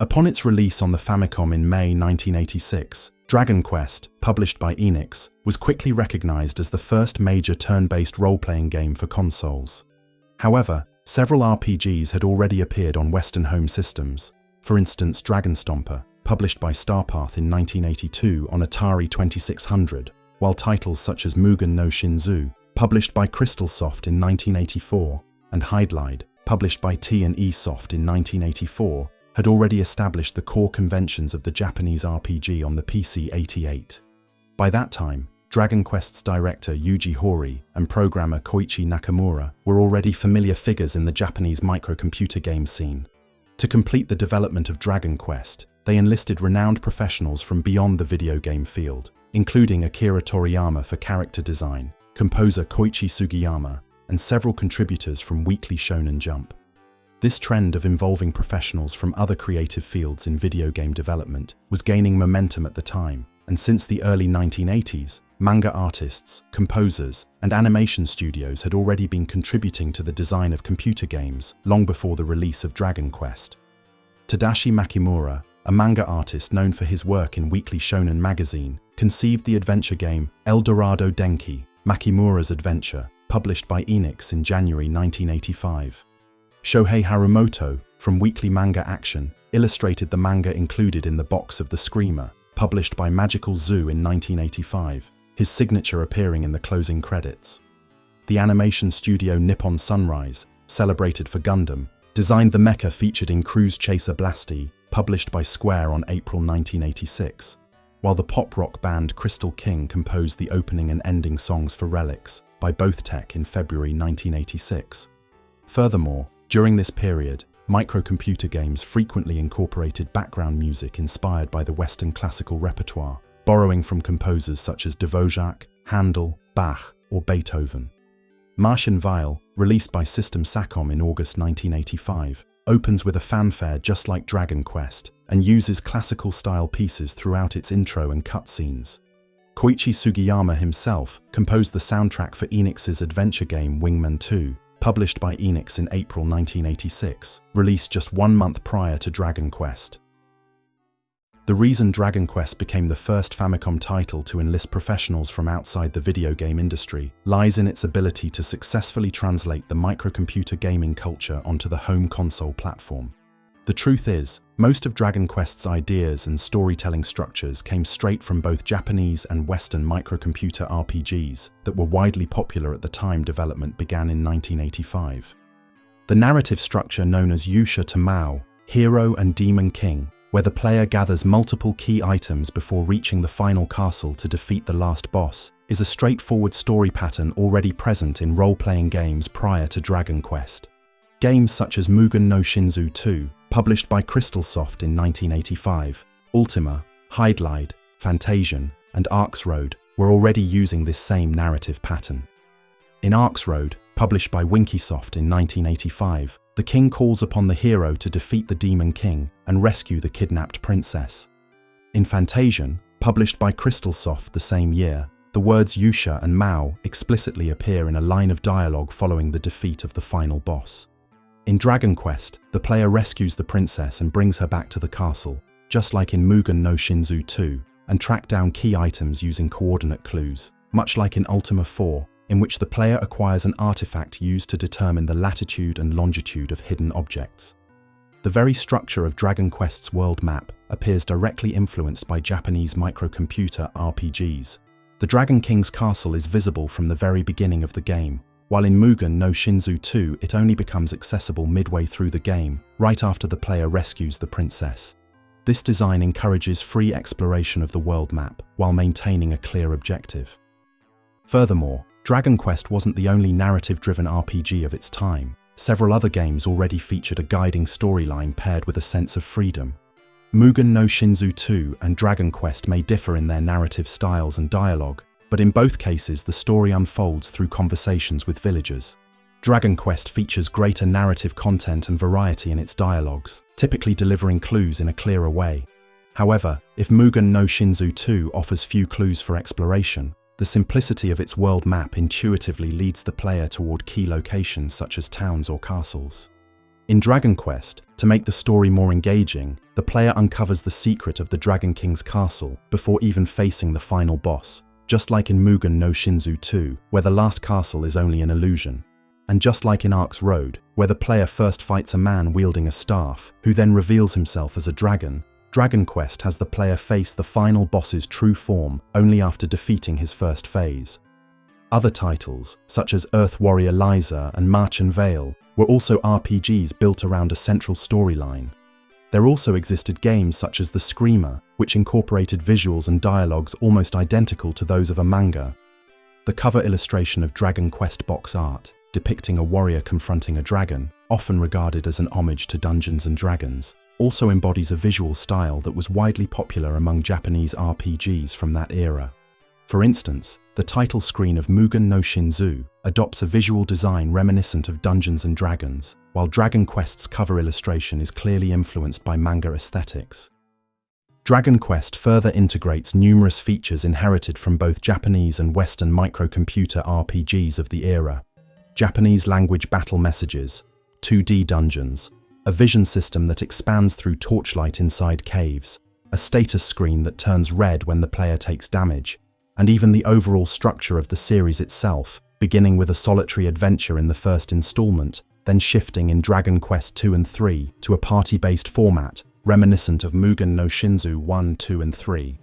Upon its release on the Famicom in May 1986, Dragon Quest, published by Enix, was quickly recognized as the first major turn-based role-playing game for consoles. However, several RPGs had already appeared on Western home systems. For instance, Dragon Stomper, published by Starpath in 1982 on Atari 2600, while titles such as Mugen no Shinzou, published by Crystalsoft in 1984, and Hydlide, published by T&E Soft in 1984, had already established the core conventions of the Japanese RPG on the PC-88. By that time, Dragon Quest's director Yuji Horii and programmer Koichi Nakamura were already familiar figures in the Japanese microcomputer game scene. To complete the development of Dragon Quest, they enlisted renowned professionals from beyond the video game field, including Akira Toriyama for character design, composer Koichi Sugiyama, and several contributors from Weekly Shonen Jump. This trend of involving professionals from other creative fields in video game development was gaining momentum at the time, and since the early 1980s, manga artists, composers, and animation studios had already been contributing to the design of computer games long before the release of Dragon Quest. Tadashi Makimura, a manga artist known for his work in Weekly Shonen magazine, conceived the adventure game El Dorado Denki, Makimura's Adventure, published by Enix in January 1985. Shohei Harumoto, from Weekly Manga Action, illustrated the manga included in the box of The Screamer, published by Magical Zoo in 1985, his signature appearing in the closing credits. The animation studio Nippon Sunrise, celebrated for Gundam, designed the mecha featured in Cruise Chaser Blasty, published by Square on April 1986, while the pop-rock band Crystal King composed the opening and ending songs for Relics by Both Tech in February 1986. Furthermore, during this period, microcomputer games frequently incorporated background music inspired by the Western classical repertoire, borrowing from composers such as Dvorak, Handel, Bach, or Beethoven. Martian Vial, released by System Sacom in August 1985, opens with a fanfare just like Dragon Quest and uses classical-style pieces throughout its intro and cutscenes. Koichi Sugiyama himself composed the soundtrack for Enix's adventure game Wingman 2, published by Enix in April 1986, released just 1 month prior to Dragon Quest. The reason Dragon Quest became the first Famicom title to enlist professionals from outside the video game industry lies in its ability to successfully translate the microcomputer gaming culture onto the home console platform. The truth is, most of Dragon Quest's ideas and storytelling structures came straight from both Japanese and Western microcomputer RPGs that were widely popular at the time development began in 1985. The narrative structure known as Yusha to Mao, Hero and Demon King, where the player gathers multiple key items before reaching the final castle to defeat the last boss, is a straightforward story pattern already present in role-playing games prior to Dragon Quest. Games such as Mugen no Shinzou II, published by Crystalsoft in 1985, Ultima, Hydlide, Fantasian, and Arcs Road were already using this same narrative pattern. In Arcs Road, published by Winkysoft in 1985, the king calls upon the hero to defeat the Demon King and rescue the kidnapped princess. In Fantasian, published by Crystalsoft the same year, the words Yusha and Mao explicitly appear in a line of dialogue following the defeat of the final boss. In Dragon Quest, the player rescues the princess and brings her back to the castle, just like in Mugen no Shinzou II, and track down key items using coordinate clues, much like in Ultima 4, in which the player acquires an artifact used to determine the latitude and longitude of hidden objects. The very structure of Dragon Quest's world map appears directly influenced by Japanese microcomputer RPGs. The Dragon King's castle is visible from the very beginning of the game, while in Mugen no Shinzou II it only becomes accessible midway through the game, right after the player rescues the princess. This design encourages free exploration of the world map while maintaining a clear objective. Furthermore, Dragon Quest wasn't the only narrative-driven RPG of its time. Several other games already featured a guiding storyline paired with a sense of freedom. Mugen no Shinzou II and Dragon Quest may differ in their narrative styles and dialogue, but in both cases the story unfolds through conversations with villagers. Dragon Quest features greater narrative content and variety in its dialogues, typically delivering clues in a clearer way. However, if Mugen no Shinzou II offers few clues for exploration, the simplicity of its world map intuitively leads the player toward key locations such as towns or castles. In Dragon Quest, To make the story more engaging, the player uncovers the secret of the Dragon King's castle before even facing the final boss, just like in Mugen no Shinzou II, where the last castle is only an illusion. And just like in Ark's Road, where the player first fights a man wielding a staff, who then reveals himself as a dragon, Dragon Quest has the player face the final boss's true form only after defeating his first phase. Other titles, such as Earth Warrior Liza and Marchen Vale, were also RPGs built around a central storyline. There also existed games such as The Screamer, which incorporated visuals and dialogues almost identical to those of a manga. The cover illustration of Dragon Quest box art, depicting a warrior confronting a dragon, often regarded as an homage to Dungeons & Dragons, also embodies a visual style that was widely popular among Japanese RPGs from that era. For instance, the title screen of Mugen no Shinzou adopts a visual design reminiscent of Dungeons & Dragons, while Dragon Quest's cover illustration is clearly influenced by manga aesthetics. Dragon Quest further integrates numerous features inherited from both Japanese and Western microcomputer RPGs of the era. Japanese language battle messages, 2D dungeons, a vision system that expands through torchlight inside caves, a status screen that turns red when the player takes damage, and even the overall structure of the series itself, beginning with a solitary adventure in the first installment, then shifting in Dragon Quest II and III to a party-based format reminiscent of Mugen no Shinzou I, II, and III.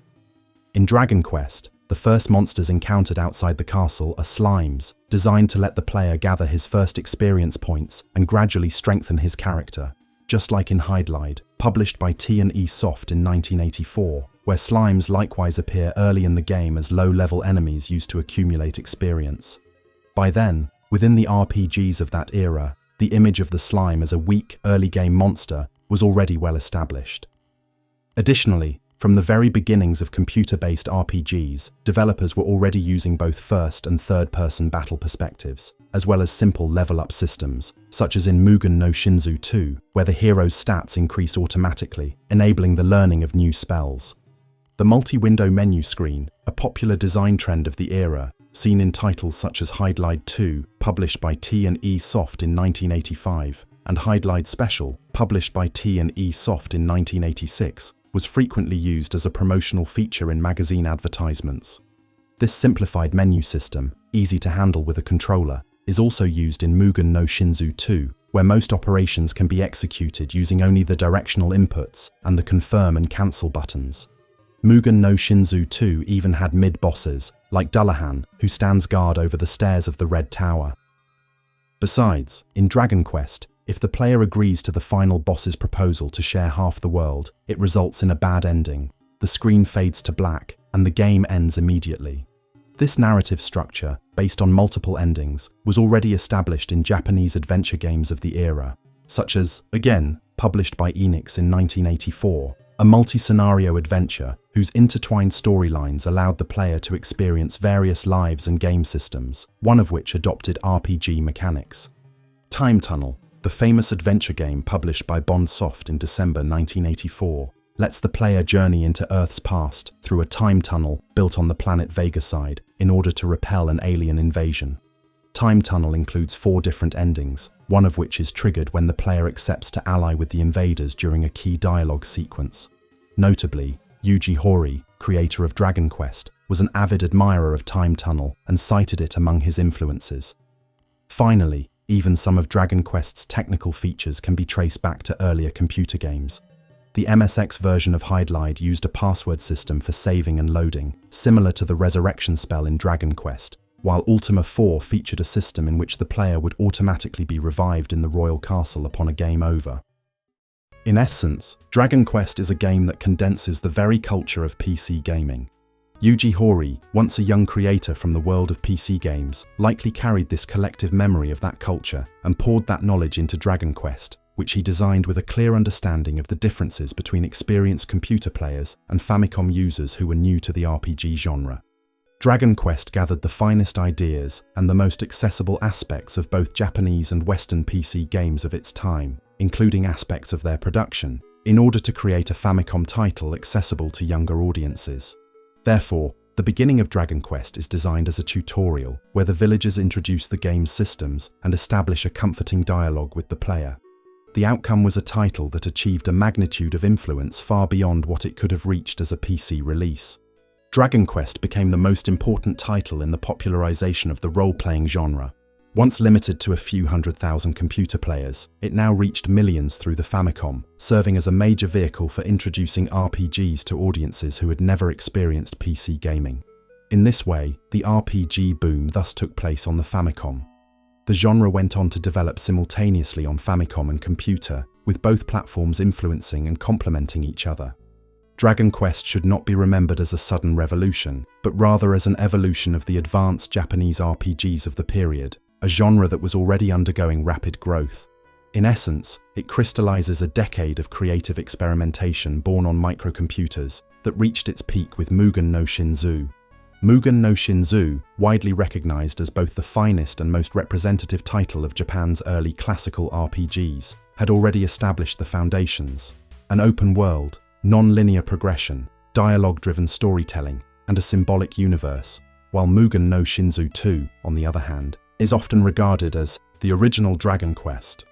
In Dragon Quest, the first monsters encountered outside the castle are slimes, designed to let the player gather his first experience points and gradually strengthen his character, just like in Hydlide, published by T&E Soft in 1984, where slimes likewise appear early in the game as low-level enemies used to accumulate experience. By then, within the RPGs of that era, the image of the slime as a weak, early-game monster was already well established. Additionally, from the very beginnings of computer-based RPGs, developers were already using both first- and third-person battle perspectives, as well as simple level-up systems, such as in Mugen no Shinzou II, where the hero's stats increase automatically, enabling the learning of new spells. The multi-window menu screen, a popular design trend of the era, seen in titles such as Hydlide 2, published by T&E Soft in 1985, and Hydlide Special, published by T&E Soft in 1986, was frequently used as a promotional feature in magazine advertisements. This simplified menu system, easy to handle with a controller, is also used in Mugen no Shinzou II, where most operations can be executed using only the directional inputs and the confirm and cancel buttons. Mugen no Shinzou II even had mid-bosses, like Dullahan, who stands guard over the stairs of the Red Tower. Besides, in Dragon Quest, if the player agrees to the final boss's proposal to share half the world, it results in a bad ending. The screen fades to black, and the game ends immediately. This narrative structure, based on multiple endings, was already established in Japanese adventure games of the era, such as, again, published by Enix in 1984, a multi-scenario adventure whose intertwined storylines allowed the player to experience various lives and game systems, one of which adopted RPG mechanics. Time Tunnel, the famous adventure game published by Bond Soft in December 1984, lets the player journey into Earth's past through a time tunnel built on the planet Vegaside in order to repel an alien invasion. Time Tunnel includes 4 different endings, one of which is triggered when the player accepts to ally with the invaders during a key dialogue sequence. Notably, Yuji Horii, creator of Dragon Quest, was an avid admirer of Time Tunnel and cited it among his influences. Finally, even some of Dragon Quest's technical features can be traced back to earlier computer games. The MSX version of Hydlide used a password system for saving and loading, similar to the resurrection spell in Dragon Quest, while Ultima 4 featured a system in which the player would automatically be revived in the royal castle upon a game over. In essence, Dragon Quest is a game that condenses the very culture of PC gaming. Yuji Horii, once a young creator from the world of PC games, likely carried this collective memory of that culture and poured that knowledge into Dragon Quest, which he designed with a clear understanding of the differences between experienced computer players and Famicom users who were new to the RPG genre. Dragon Quest gathered the finest ideas and the most accessible aspects of both Japanese and Western PC games of its time, including aspects of their production, in order to create a Famicom title accessible to younger audiences. Therefore, the beginning of Dragon Quest is designed as a tutorial where the villagers introduce the game's systems and establish a comforting dialogue with the player. The outcome was a title that achieved a magnitude of influence far beyond what it could have reached as a PC release. Dragon Quest became the most important title in the popularization of the role-playing genre. Once limited to a few 100,000 computer players, it now reached millions through the Famicom, serving as a major vehicle for introducing RPGs to audiences who had never experienced PC gaming. In this way, the RPG boom thus took place on the Famicom. The genre went on to develop simultaneously on Famicom and computer, with both platforms influencing and complementing each other. Dragon Quest should not be remembered as a sudden revolution, but rather as an evolution of the advanced Japanese RPGs of the period, a genre that was already undergoing rapid growth. In essence, it crystallizes a decade of creative experimentation born on microcomputers that reached its peak with Mugen no Shinzou. Mugen no Shinzou, widely recognized as both the finest and most representative title of Japan's early classical RPGs, had already established the foundations: an open world, non-linear progression, dialogue-driven storytelling, and a symbolic universe, while Mugen no Shinzou II, on the other hand, is often regarded as the original Dragon Quest.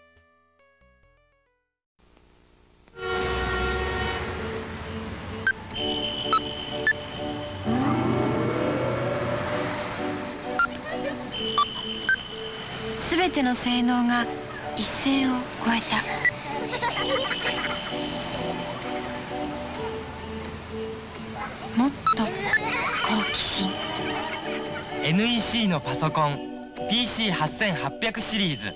All ての性能が一線を越えた。もっと好奇心。NEC のパソコン PC8800 シリーズ。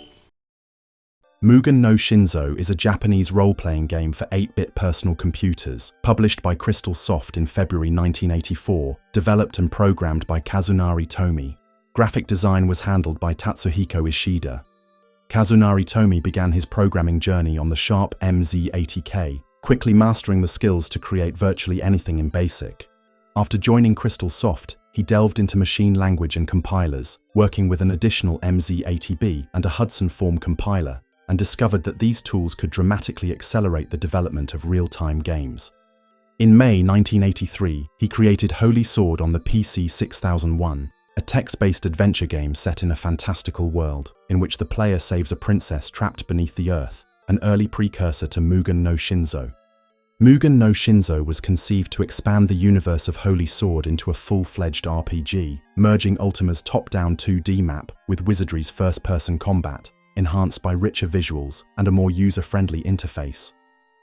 Mugen no Shinzo is a Japanese role-playing game for 8-bit personal computers, published by Crystal Soft in February 1984, developed and programmed by Kazunari Tomi. Graphic design was handled by Tatsuhiko Ishida. Kazunari Tomi began his programming journey on the Sharp MZ80K, quickly mastering the skills to create virtually anything in BASIC. After joining Crystal Soft, he delved into machine language and compilers, working with an additional MZ80B and a Hudson Form compiler, and discovered that these tools could dramatically accelerate the development of real-time games. In May 1983, he created Holy Sword on the PC 6001, a text-based adventure game set in a fantastical world, in which the player saves a princess trapped beneath the earth, an early precursor to Mugen no Shinzo. Mugen no Shinzo was conceived to expand the universe of Holy Sword into a full-fledged RPG, merging Ultima's top-down 2D map with Wizardry's first-person combat, enhanced by richer visuals and a more user-friendly interface.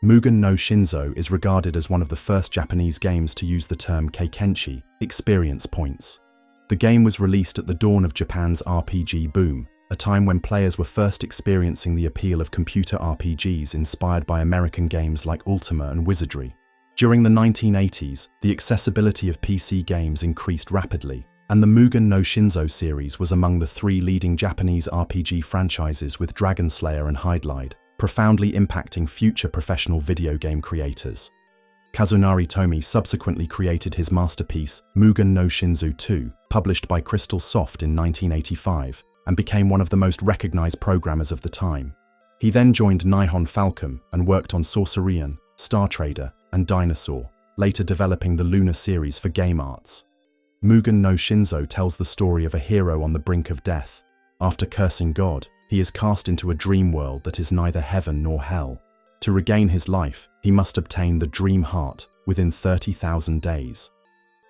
Mugen no Shinzo is regarded as one of the first Japanese games to use the term Keikenshi, experience points. The game was released at the dawn of Japan's RPG boom, a time when players were first experiencing the appeal of computer RPGs inspired by American games like Ultima and Wizardry. During the 1980s, the accessibility of PC games increased rapidly, and the Mugen no Shinzo series was among the 3 leading Japanese RPG franchises with Dragon Slayer and Hydlide, profoundly impacting future professional video game creators. Kazunari Tomi subsequently created his masterpiece, Mugen no Shinzou II, published by Crystal Soft in 1985, and became one of the most recognized programmers of the time. He then joined Nihon Falcom and worked on Sorcerian, Star Trader, and Dinosaur, later developing the Luna series for Game Arts. Mugen no Shinzo tells the story of a hero on the brink of death. After cursing God, he is cast into a dream world that is neither heaven nor hell. To regain his life, he must obtain the Dream Heart within 30,000 days.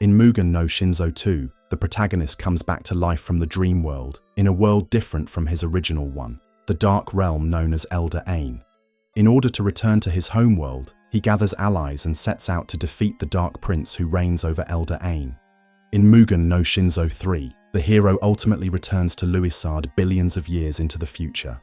In Mugen no Shinzo II, the protagonist comes back to life from the dream world, in a world different from his original one, the dark realm known as Elder Ain. In order to return to his homeworld, he gathers allies and sets out to defeat the Dark Prince who reigns over Elder Ain. In Mugen no Shinzo III, the hero ultimately returns to Louisard billions of years into the future.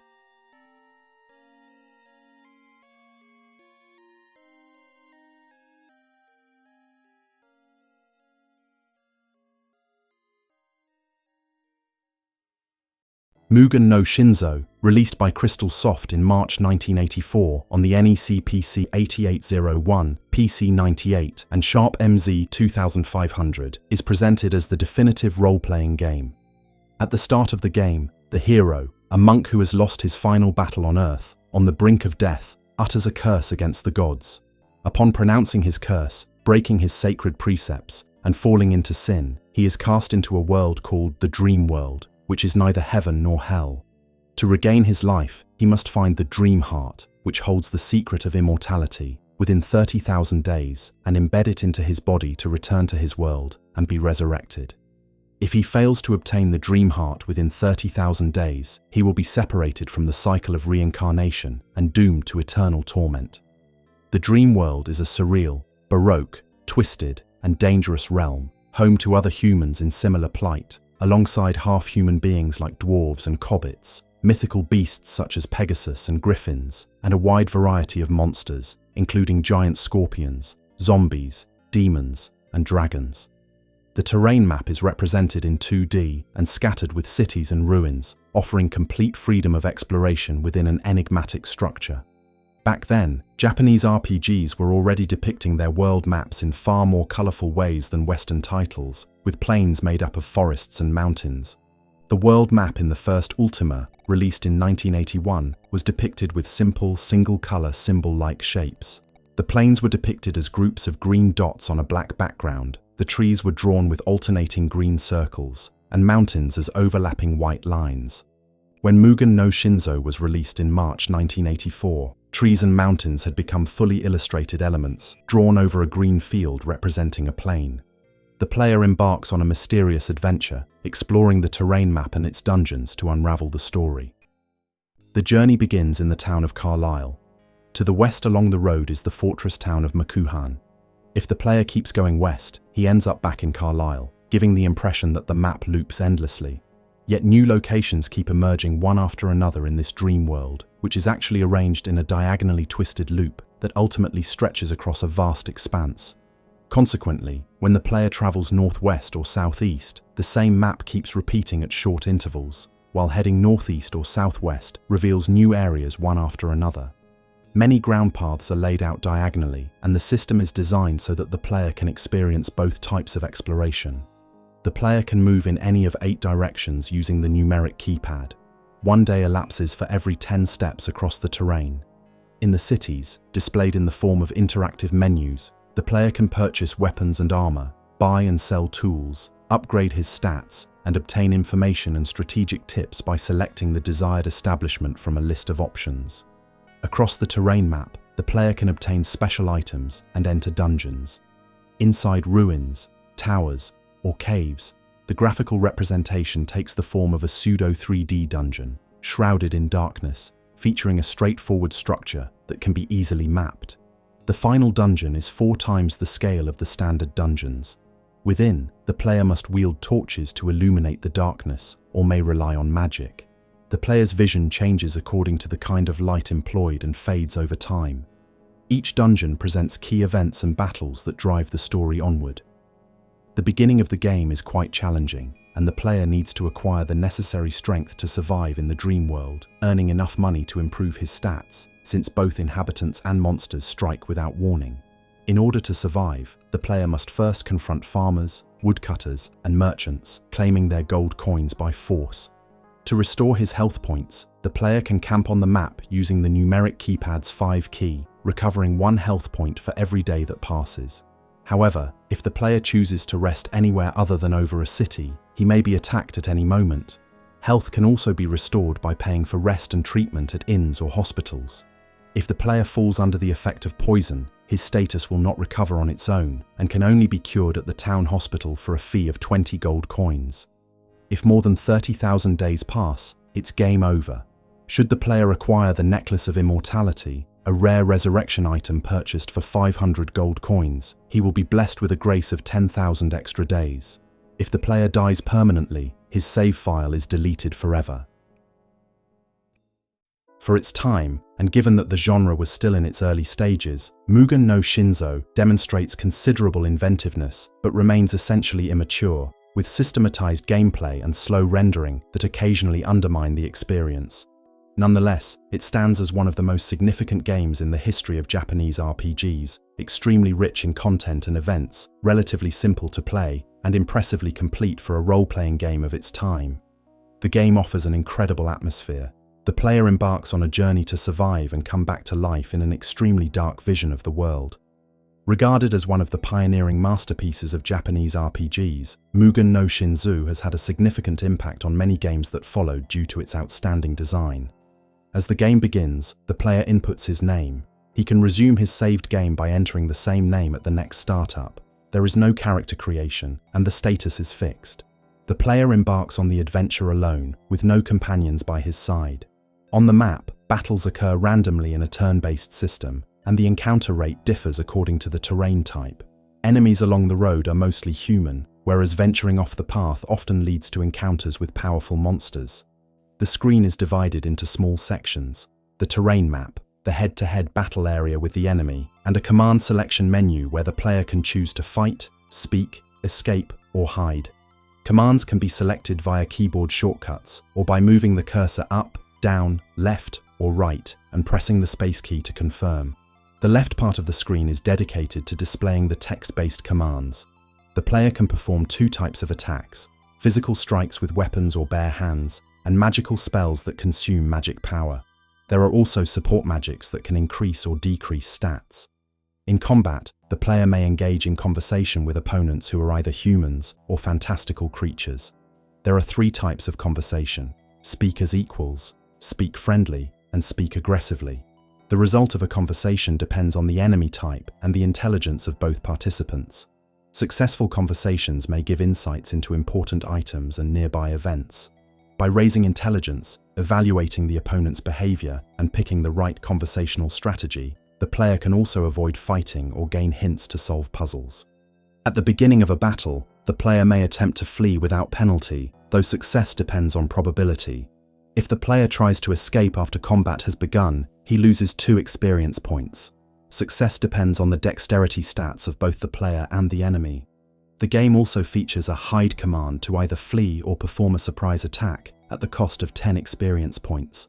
Mugen no Shinzo, released by Crystal Soft in March 1984 on the NEC PC 8801, PC 98, and Sharp MZ 2500, is presented as the definitive role-playing game. At the start of the game, the hero, a monk who has lost his final battle on Earth, on the brink of death, utters a curse against the gods. Upon pronouncing his curse, breaking his sacred precepts, and falling into sin, he is cast into a world called the Dream World, which is neither heaven nor hell. To regain his life, he must find the Dream Heart, which holds the secret of immortality, within 30,000 days and embed it into his body to return to his world and be resurrected. If he fails to obtain the dream heart within 30,000 days, he will be separated from the cycle of reincarnation and doomed to eternal torment. The dream world is a surreal, baroque, twisted, and dangerous realm, home to other humans in similar plight, alongside half-human beings like dwarves and hobbits, mythical beasts such as Pegasus and griffins, and a wide variety of monsters, including giant scorpions, zombies, demons, and dragons. The terrain map is represented in 2D and scattered with cities and ruins, offering complete freedom of exploration within an enigmatic structure. Back then, Japanese RPGs were already depicting their world maps in far more colorful ways than Western titles, with plains made up of forests and mountains. The world map in the first Ultima, released in 1981, was depicted with simple, single-color symbol-like shapes. The plains were depicted as groups of green dots on a black background, the trees were drawn with alternating green circles, and mountains as overlapping white lines. When Mugen no Shinzo was released in March 1984, trees and mountains had become fully illustrated elements, drawn over a green field representing a plain. The player embarks on a mysterious adventure, exploring the terrain map and its dungeons to unravel the story. The journey begins in the town of Carlisle. To the west along the road is the fortress town of Makuhan. If the player keeps going west, he ends up back in Carlisle, giving the impression that the map loops endlessly. Yet new locations keep emerging one after another in this dream world, which is actually arranged in a diagonally twisted loop that ultimately stretches across a vast expanse. Consequently, when the player travels northwest or southeast, the same map keeps repeating at short intervals, while heading northeast or southwest reveals new areas one after another. Many ground paths are laid out diagonally, and the system is designed so that the player can experience both types of exploration. The player can move in any of 8 directions using the numeric keypad. 1 day elapses for every 10 steps across the terrain. In the cities, displayed in the form of interactive menus, the player can purchase weapons and armor, buy and sell tools, upgrade his stats, and obtain information and strategic tips by selecting the desired establishment from a list of options. Across the terrain map, the player can obtain special items and enter dungeons. Inside ruins, towers, or caves, the graphical representation takes the form of a pseudo 3D dungeon, shrouded in darkness, featuring a straightforward structure that can be easily mapped. The final dungeon is 4 times the scale of the standard dungeons. Within, the player must wield torches to illuminate the darkness, or may rely on magic. The player's vision changes according to the kind of light employed and fades over time. Each dungeon presents key events and battles that drive the story onward. The beginning of the game is quite challenging, and the player needs to acquire the necessary strength to survive in the dream world, earning enough money to improve his stats, since both inhabitants and monsters strike without warning. In order to survive, the player must first confront farmers, woodcutters, and merchants, claiming their gold coins by force. To restore his health points, the player can camp on the map using the numeric keypad's 5 key, recovering 1 health point for every day that passes. However, if the player chooses to rest anywhere other than over a city, he may be attacked at any moment. Health can also be restored by paying for rest and treatment at inns or hospitals. If the player falls under the effect of poison, his status will not recover on its own and can only be cured at the town hospital for a fee of 20 gold coins. If more than 30,000 days pass, it's game over. Should the player acquire the Necklace of Immortality, a rare resurrection item purchased for 500 gold coins, he will be blessed with a grace of 10,000 extra days. If the player dies permanently, his save file is deleted forever. For its time, and given that the genre was still in its early stages, Mugen no Shinzo demonstrates considerable inventiveness but remains essentially immature, with systematized gameplay and slow rendering that occasionally undermine the experience. Nonetheless, it stands as one of the most significant games in the history of Japanese RPGs, extremely rich in content and events, relatively simple to play, and impressively complete for a role-playing game of its time. The game offers an incredible atmosphere. The player embarks on a journey to survive and come back to life in an extremely dark vision of the world. Regarded as one of the pioneering masterpieces of Japanese RPGs, Mugen no Shinzo has had a significant impact on many games that followed due to its outstanding design. As the game begins, the player inputs his name. He can resume his saved game by entering the same name at the next startup. There is no character creation, and the status is fixed. The player embarks on the adventure alone, with no companions by his side. On the map, battles occur randomly in a turn-based system, and the encounter rate differs according to the terrain type. Enemies along the road are mostly human, whereas venturing off the path often leads to encounters with powerful monsters. The screen is divided into small sections: the terrain map, the head-to-head battle area with the enemy, and a command selection menu where the player can choose to fight, speak, escape, or hide. Commands can be selected via keyboard shortcuts or by moving the cursor up, down, left, or right and pressing the space key to confirm. The left part of the screen is dedicated to displaying the text-based commands. The player can perform two types of attacks: physical strikes with weapons or bare hands, and magical spells that consume magic power. There are also support magics that can increase or decrease stats. In combat, the player may engage in conversation with opponents who are either humans or fantastical creatures. There are three types of conversation: speak as equals, speak friendly, and speak aggressively. The result of a conversation depends on the enemy type and the intelligence of both participants. Successful conversations may give insights into important items and nearby events. By raising intelligence, evaluating the opponent's behavior, and picking the right conversational strategy, the player can also avoid fighting or gain hints to solve puzzles. At the beginning of a battle, the player may attempt to flee without penalty, though success depends on probability. If the player tries to escape after combat has begun, he loses 2 experience points. Success depends on the dexterity stats of both the player and the enemy. The game also features a hide command to either flee or perform a surprise attack at the cost of 10 experience points.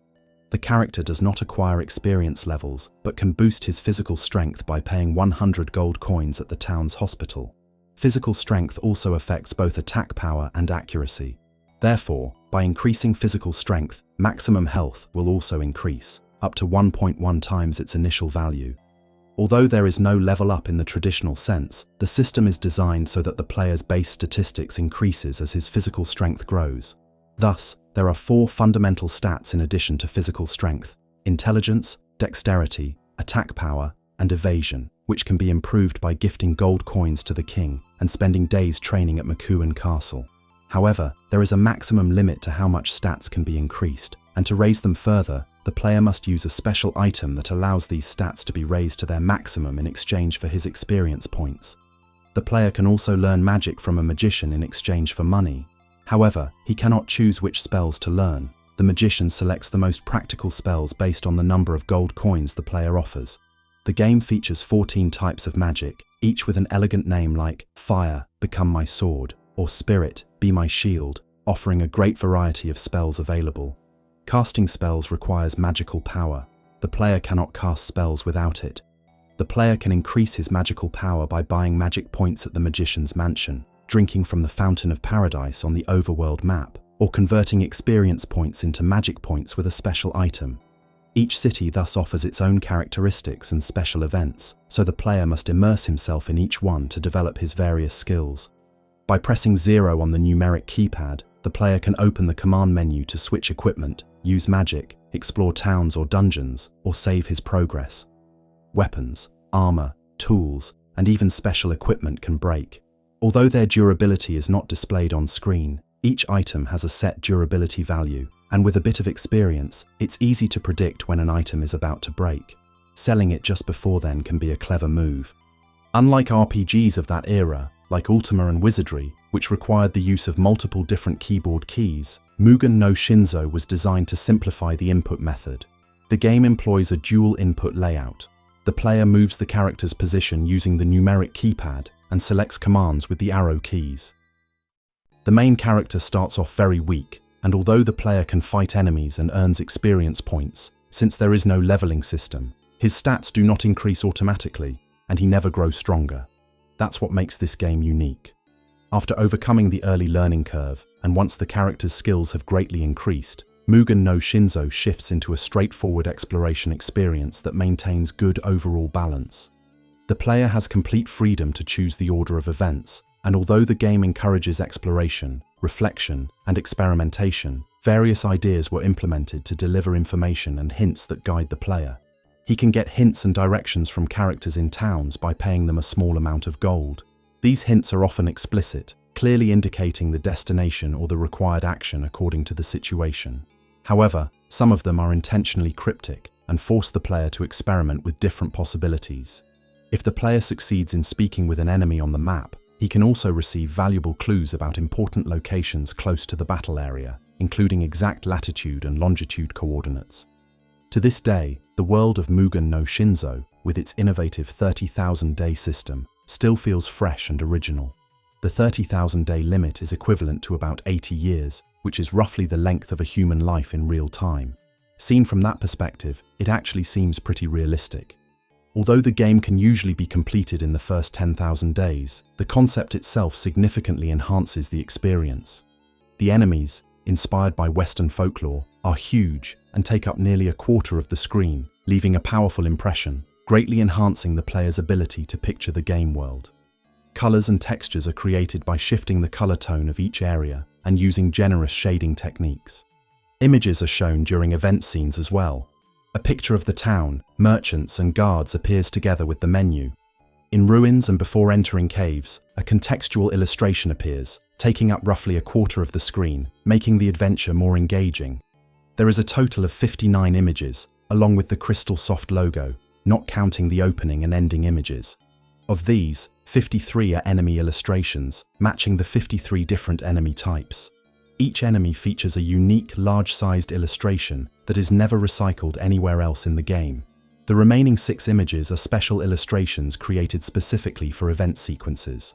The character does not acquire experience levels, but can boost his physical strength by paying 100 gold coins at the town's hospital. Physical strength also affects both attack power and accuracy. Therefore, by increasing physical strength, maximum health will also increase, up to 1.1 times its initial value. Although there is no level up in the traditional sense, the system is designed so that the player's base statistics increases as his physical strength grows. Thus, there are 4 fundamental stats in addition to physical strength: intelligence, dexterity, attack power, and evasion, which can be improved by gifting gold coins to the king and spending days training at Mugen Castle. However, there is a maximum limit to how much stats can be increased, and to raise them further, the player must use a special item that allows these stats to be raised to their maximum in exchange for his experience points. The player can also learn magic from a magician in exchange for money. However, he cannot choose which spells to learn. The magician selects the most practical spells based on the number of gold coins the player offers. The game features 14 types of magic, each with an elegant name like Fire, Become My Sword, or Spirit, Be My Shield, offering a great variety of spells available. Casting spells requires magical power. The player cannot cast spells without it. The player can increase his magical power by buying magic points at the magician's mansion, drinking from the Fountain of Paradise on the overworld map, or converting experience points into magic points with a special item. Each city thus offers its own characteristics and special events, so the player must immerse himself in each one to develop his various skills. By pressing 0 on the numeric keypad, the player can open the command menu to switch equipment, use magic, explore towns or dungeons, or save his progress. Weapons, armor, tools, and even special equipment can break. Although their durability is not displayed on screen, each item has a set durability value, and with a bit of experience, it's easy to predict when an item is about to break. Selling it just before then can be a clever move. Unlike RPGs of that era, like Ultima and Wizardry, which required the use of multiple different keyboard keys, Mugen no Shinzo was designed to simplify the input method. The game employs a dual input layout. The player moves the character's position using the numeric keypad and selects commands with the arrow keys. The main character starts off very weak, and although the player can fight enemies and earns experience points, since there is no leveling system, his stats do not increase automatically, and he never grows stronger. That's what makes this game unique. After overcoming the early learning curve, and once the character's skills have greatly increased, Mugen no Shinzo shifts into a straightforward exploration experience that maintains good overall balance. The player has complete freedom to choose the order of events, and although the game encourages exploration, reflection, and experimentation, various ideas were implemented to deliver information and hints that guide the player. He can get hints and directions from characters in towns by paying them a small amount of gold. These hints are often explicit, clearly indicating the destination or the required action according to the situation. However, some of them are intentionally cryptic and force the player to experiment with different possibilities. If the player succeeds in speaking with an enemy on the map, he can also receive valuable clues about important locations close to the battle area, including exact latitude and longitude coordinates. To this day, the world of Mugen no Shinzo, with its innovative 30,000-day system, still feels fresh and original. The 30,000-day limit is equivalent to about 80 years, which is roughly the length of a human life in real time. Seen from that perspective, it actually seems pretty realistic. Although the game can usually be completed in the first 10,000 days, the concept itself significantly enhances the experience. The enemies, inspired by Western folklore, are huge and take up nearly a quarter of the screen, leaving a powerful impression, greatly enhancing the player's ability to picture the game world. Colors and textures are created by shifting the color tone of each area and using generous shading techniques. Images are shown during event scenes as well. A picture of the town, merchants and guards appears together with the menu. In ruins and before entering caves, a contextual illustration appears, taking up roughly a quarter of the screen, making the adventure more engaging. There is a total of 59 images, along with the Crystal Soft logo, not counting the opening and ending images. Of these, 53 are enemy illustrations, matching the 53 different enemy types. Each enemy features a unique, large-sized illustration that is never recycled anywhere else in the game. The remaining 6 images are special illustrations created specifically for event sequences.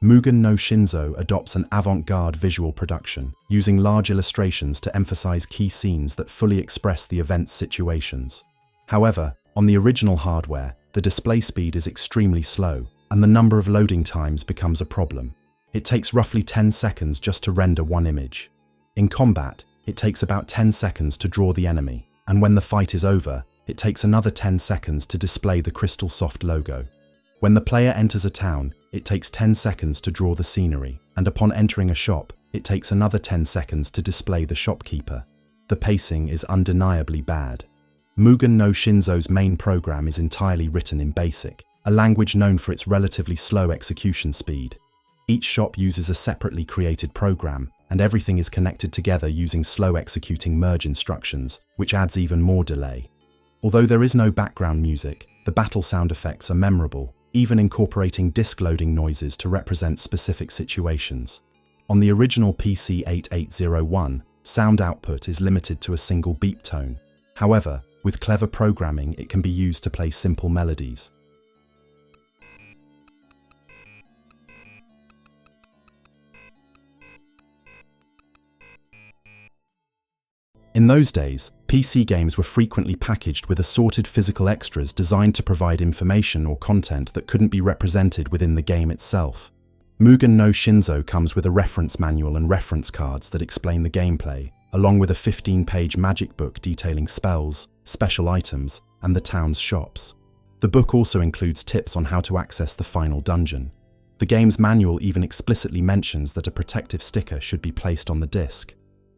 Mugen no Shinzo adopts an avant-garde visual production, using large illustrations to emphasize key scenes that fully express the event's situations. However, on the original hardware, the display speed is extremely slow, and the number of loading times becomes a problem. It takes roughly 10 seconds just to render one image. In combat, it takes about 10 seconds to draw the enemy, and when the fight is over, it takes another 10 seconds to display the Crystal Soft logo. When the player enters a town, it takes 10 seconds to draw the scenery, and upon entering a shop, it takes another 10 seconds to display the shopkeeper. The pacing is undeniably bad. Mugen no Shinzo's main program is entirely written in BASIC, a language known for its relatively slow execution speed. Each shop uses a separately created program, and everything is connected together using slow executing merge instructions, which adds even more delay. Although there is no background music, the battle sound effects are memorable, even incorporating disc loading noises to represent specific situations. On the original PC 8801, sound output is limited to a single beep tone. However, with clever programming, it can be used to play simple melodies. In those days, PC games were frequently packaged with assorted physical extras designed to provide information or content that couldn't be represented within the game itself. Mugen no Shinzo comes with a reference manual and reference cards that explain the gameplay, along with a 15-page magic book detailing spells, special items, and the town's shops. The book also includes tips on how to access the final dungeon. The game's manual even explicitly mentions that a protective sticker should be placed on the disc.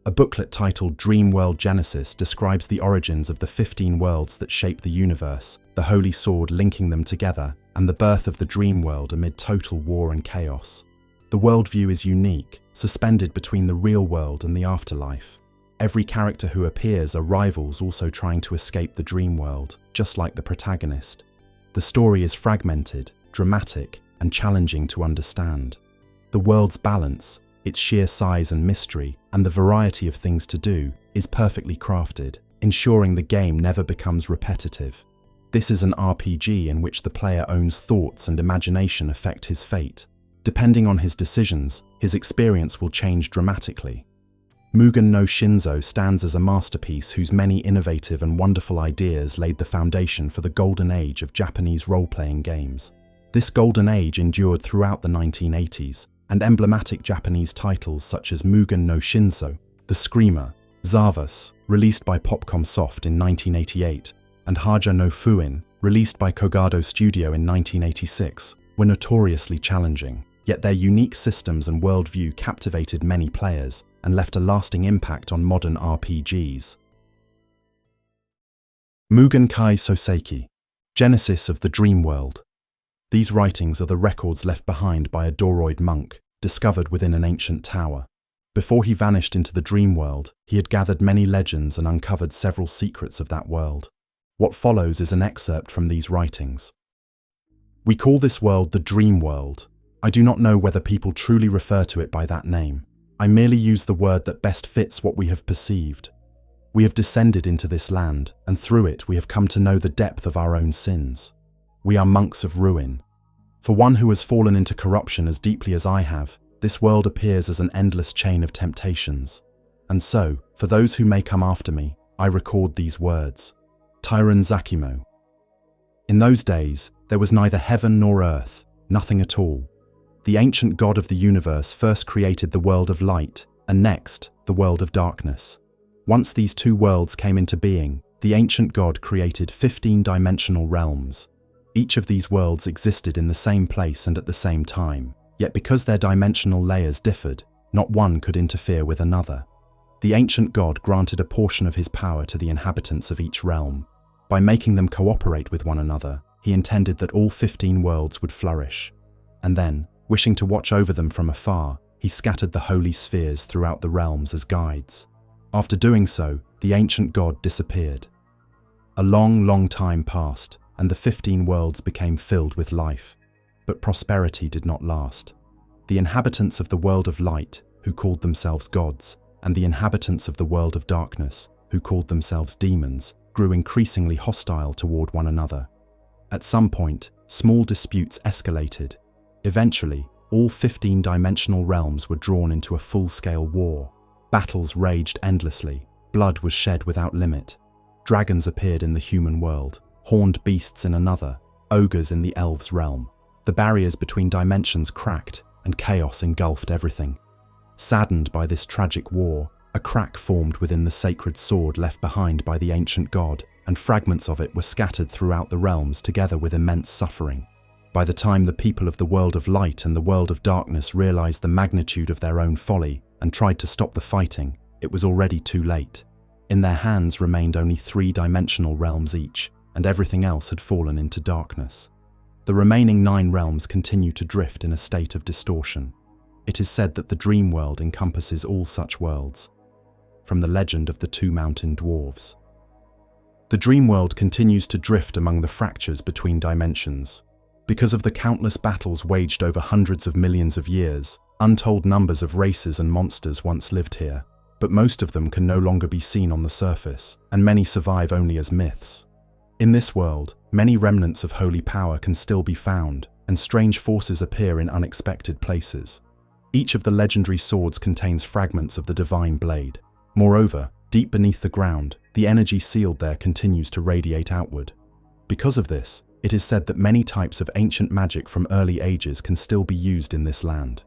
A booklet titled Dream World Genesis describes the origins of the 15 worlds that shape the universe, the Holy Sword linking them together, and the birth of the Dream World amid total war and chaos. The worldview is unique, suspended between the real world and the afterlife. Every character who appears are rivals also trying to escape the dream world, just like the protagonist. The story is fragmented, dramatic, and challenging to understand. The world's balance, its sheer size and mystery, and the variety of things to do, is perfectly crafted, ensuring the game never becomes repetitive. This is an RPG in which the player owns thoughts and imagination affect his fate. Depending on his decisions, his experience will change dramatically. Mugen no Shinzo stands as a masterpiece whose many innovative and wonderful ideas laid the foundation for the golden age of Japanese role-playing games. This golden age endured throughout the 1980s, and emblematic Japanese titles such as Mugen no Shinzo, The Screamer, Zavas, released by Popcom Soft in 1988, and Haja no Fuin, released by Kogado Studio in 1986, were notoriously challenging, yet their unique systems and worldview captivated many players, and left a lasting impact on modern RPGs. Mugen Kai Soseki, Genesis of the Dream World. These writings are the records left behind by a Doroid monk, discovered within an ancient tower. Before he vanished into the dream world, he had gathered many legends and uncovered several secrets of that world. What follows is an excerpt from these writings. We call this world the dream world. I do not know whether people truly refer to it by that name. I merely use the word that best fits what we have perceived. We have descended into this land, and through it we have come to know the depth of our own sins. We are monks of ruin. For one who has fallen into corruption as deeply as I have, this world appears as an endless chain of temptations. And so, for those who may come after me, I record these words. Tyron Zakimo. In those days, there was neither heaven nor earth, nothing at all. The ancient God of the universe first created the world of light, and next, the world of darkness. Once these two worlds came into being, the ancient God created 15-dimensional realms. Each of these worlds existed in the same place and at the same time, yet because their dimensional layers differed, not one could interfere with another. The ancient God granted a portion of his power to the inhabitants of each realm. By making them cooperate with one another, he intended that all 15 worlds would flourish. And then, wishing to watch over them from afar, he scattered the holy spheres throughout the realms as guides. After doing so, the ancient God disappeared. A long time passed, and the 15 worlds became filled with life. But prosperity did not last. The inhabitants of the world of light, who called themselves gods, and the inhabitants of the world of darkness, who called themselves demons, grew increasingly hostile toward one another. At some point, small disputes escalated. Eventually, all 15-dimensional realms were drawn into a full-scale war. Battles raged endlessly, blood was shed without limit. Dragons appeared in the human world, horned beasts in another, ogres in the elves' realm. The barriers between dimensions cracked, and chaos engulfed everything. Saddened by this tragic war, a crack formed within the sacred sword left behind by the ancient god, and fragments of it were scattered throughout the realms together with immense suffering. By the time the people of the world of light and the world of darkness realized the magnitude of their own folly and tried to stop the fighting, it was already too late. In their hands remained only 3-dimensional realms each, and everything else had fallen into darkness. The remaining 9 realms continue to drift in a state of distortion. It is said that the dream world encompasses all such worlds. From the legend of the 2 mountain dwarves. The dream world continues to drift among the fractures between dimensions. Because of the countless battles waged over hundreds of millions of years, untold numbers of races and monsters once lived here, but most of them can no longer be seen on the surface, and many survive only as myths. In this world, many remnants of holy power can still be found, and strange forces appear in unexpected places. Each of the legendary swords contains fragments of the divine blade. Moreover, deep beneath the ground, the energy sealed there continues to radiate outward. Because of this, it is said that many types of ancient magic from early ages can still be used in this land.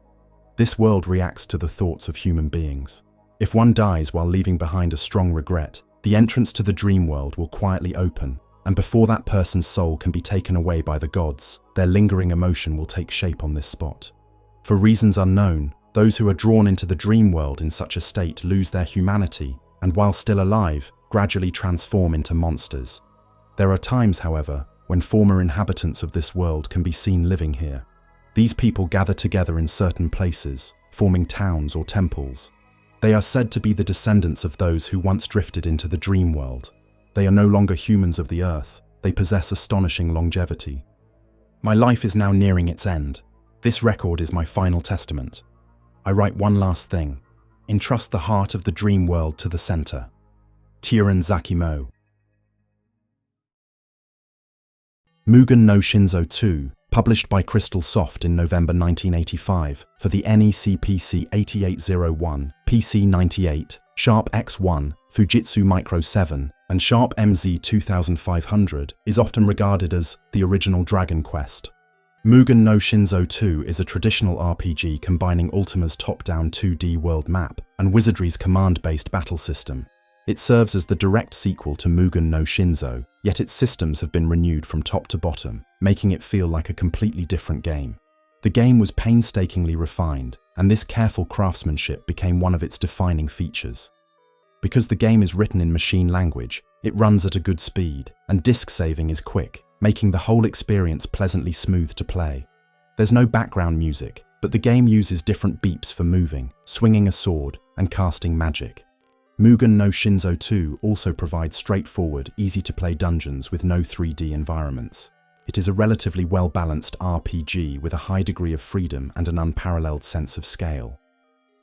This world reacts to the thoughts of human beings. If one dies while leaving behind a strong regret, the entrance to the dream world will quietly open, and before that person's soul can be taken away by the gods, their lingering emotion will take shape on this spot. For reasons unknown, those who are drawn into the dream world in such a state lose their humanity, and while still alive, gradually transform into monsters. There are times, however, when former inhabitants of this world can be seen living here. These people gather together in certain places, forming towns or temples. They are said to be the descendants of those who once drifted into the dream world. They are no longer humans of the earth. They possess astonishing longevity. My life is now nearing its end. This record is my final testament. I write one last thing. Entrust the heart of the dream world to the center. Tyron Zakimo. Mugen no Shinzo II, published by Crystal Soft in November 1985 for the NEC PC 8801, PC 98, Sharp X1, Fujitsu Micro 7, and Sharp MZ 2500, is often regarded as the original Dragon Quest. Mugen no Shinzo II is a traditional RPG combining Ultima's top-down 2D world map and Wizardry's command-based battle system. It serves as the direct sequel to Mugen no Shinzo, yet its systems have been renewed from top to bottom, making it feel like a completely different game. The game was painstakingly refined, and this careful craftsmanship became one of its defining features. Because the game is written in machine language, it runs at a good speed, and disk saving is quick, making the whole experience pleasantly smooth to play. There's no background music, but the game uses different beeps for moving, swinging a sword, and casting magic. Mugen no Shinzo II also provides straightforward, easy-to-play dungeons with no 3D environments. It is a relatively well-balanced RPG with a high degree of freedom and an unparalleled sense of scale.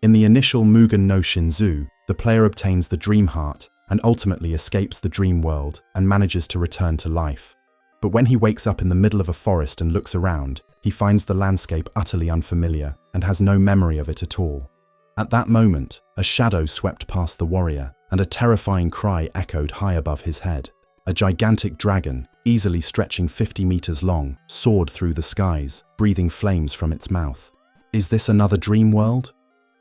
In the initial Mugen no Shinzou, the player obtains the Dream Heart and ultimately escapes the dream world and manages to return to life. But when he wakes up in the middle of a forest and looks around, he finds the landscape utterly unfamiliar and has no memory of it at all. At that moment, a shadow swept past the warrior, and a terrifying cry echoed high above his head. A gigantic dragon, easily stretching 50 meters long, soared through the skies, breathing flames from its mouth. Is this another dream world?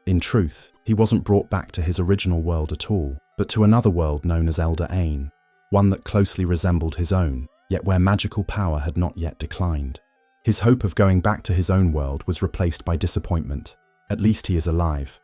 In truth, he wasn't brought back to his original world at all, but to another world known as Elder Ain, one that closely resembled his own, yet where magical power had not yet declined. His hope of going back to his own world was replaced by disappointment. At least he is alive.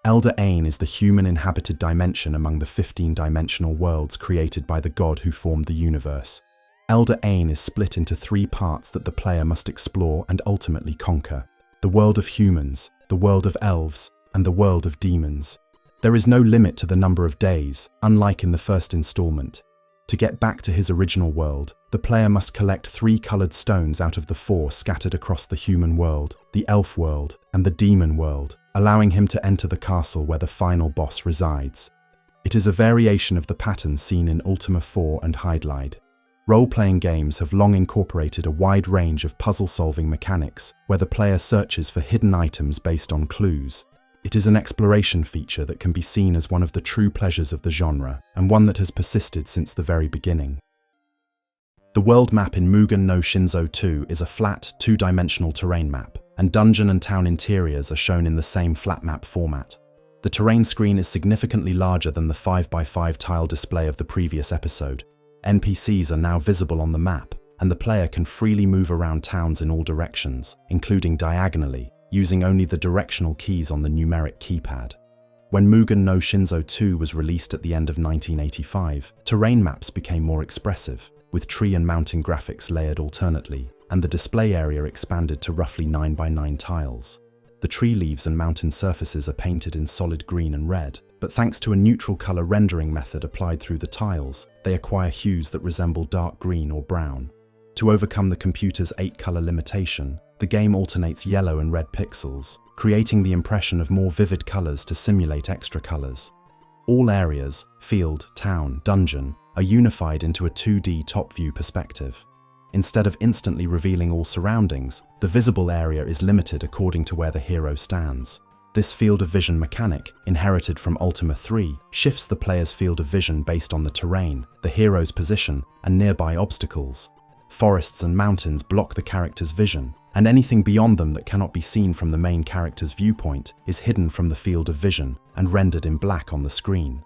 Elder Ain is the human-inhabited dimension among the 15-dimensional worlds created by the god who formed the universe. Elder Ain is split into 3 parts that the player must explore and ultimately conquer: the world of humans, the world of elves, and the world of demons. There is no limit to the number of days, unlike in the first installment. To get back to his original world, the player must collect 3 colored stones out of the 4 scattered across the human world, the elf world, and the demon world, allowing him to enter the castle where the final boss resides. It is a variation of the pattern seen in Ultima 4 and Hydlide. Role-playing games have long incorporated a wide range of puzzle-solving mechanics where the player searches for hidden items based on clues. It is an exploration feature that can be seen as one of the true pleasures of the genre, and one that has persisted since the very beginning. The world map in Mugen no Shinzo II is a flat, 2-dimensional terrain map, and dungeon and town interiors are shown in the same flat map format. The terrain screen is significantly larger than the 5x5 tile display of the previous episode. NPCs are now visible on the map, and the player can freely move around towns in all directions, including diagonally, using only the directional keys on the numeric keypad. When Mugen no Shinzo II was released at the end of 1985, terrain maps became more expressive, with tree and mountain graphics layered alternately, and the display area expanded to roughly 9x9 tiles. The tree leaves and mountain surfaces are painted in solid green and red, but thanks to a neutral color rendering method applied through the tiles, they acquire hues that resemble dark green or brown. To overcome the computer's 8-color limitation, the game alternates yellow and red pixels, creating the impression of more vivid colors to simulate extra colors. All areas, field, town, dungeon, are unified into a 2D top-view perspective. Instead of instantly revealing all surroundings, the visible area is limited according to where the hero stands. This field of vision mechanic, inherited from Ultima 3, shifts the player's field of vision based on the terrain, the hero's position, and nearby obstacles. Forests and mountains block the character's vision, and anything beyond them that cannot be seen from the main character's viewpoint is hidden from the field of vision and rendered in black on the screen.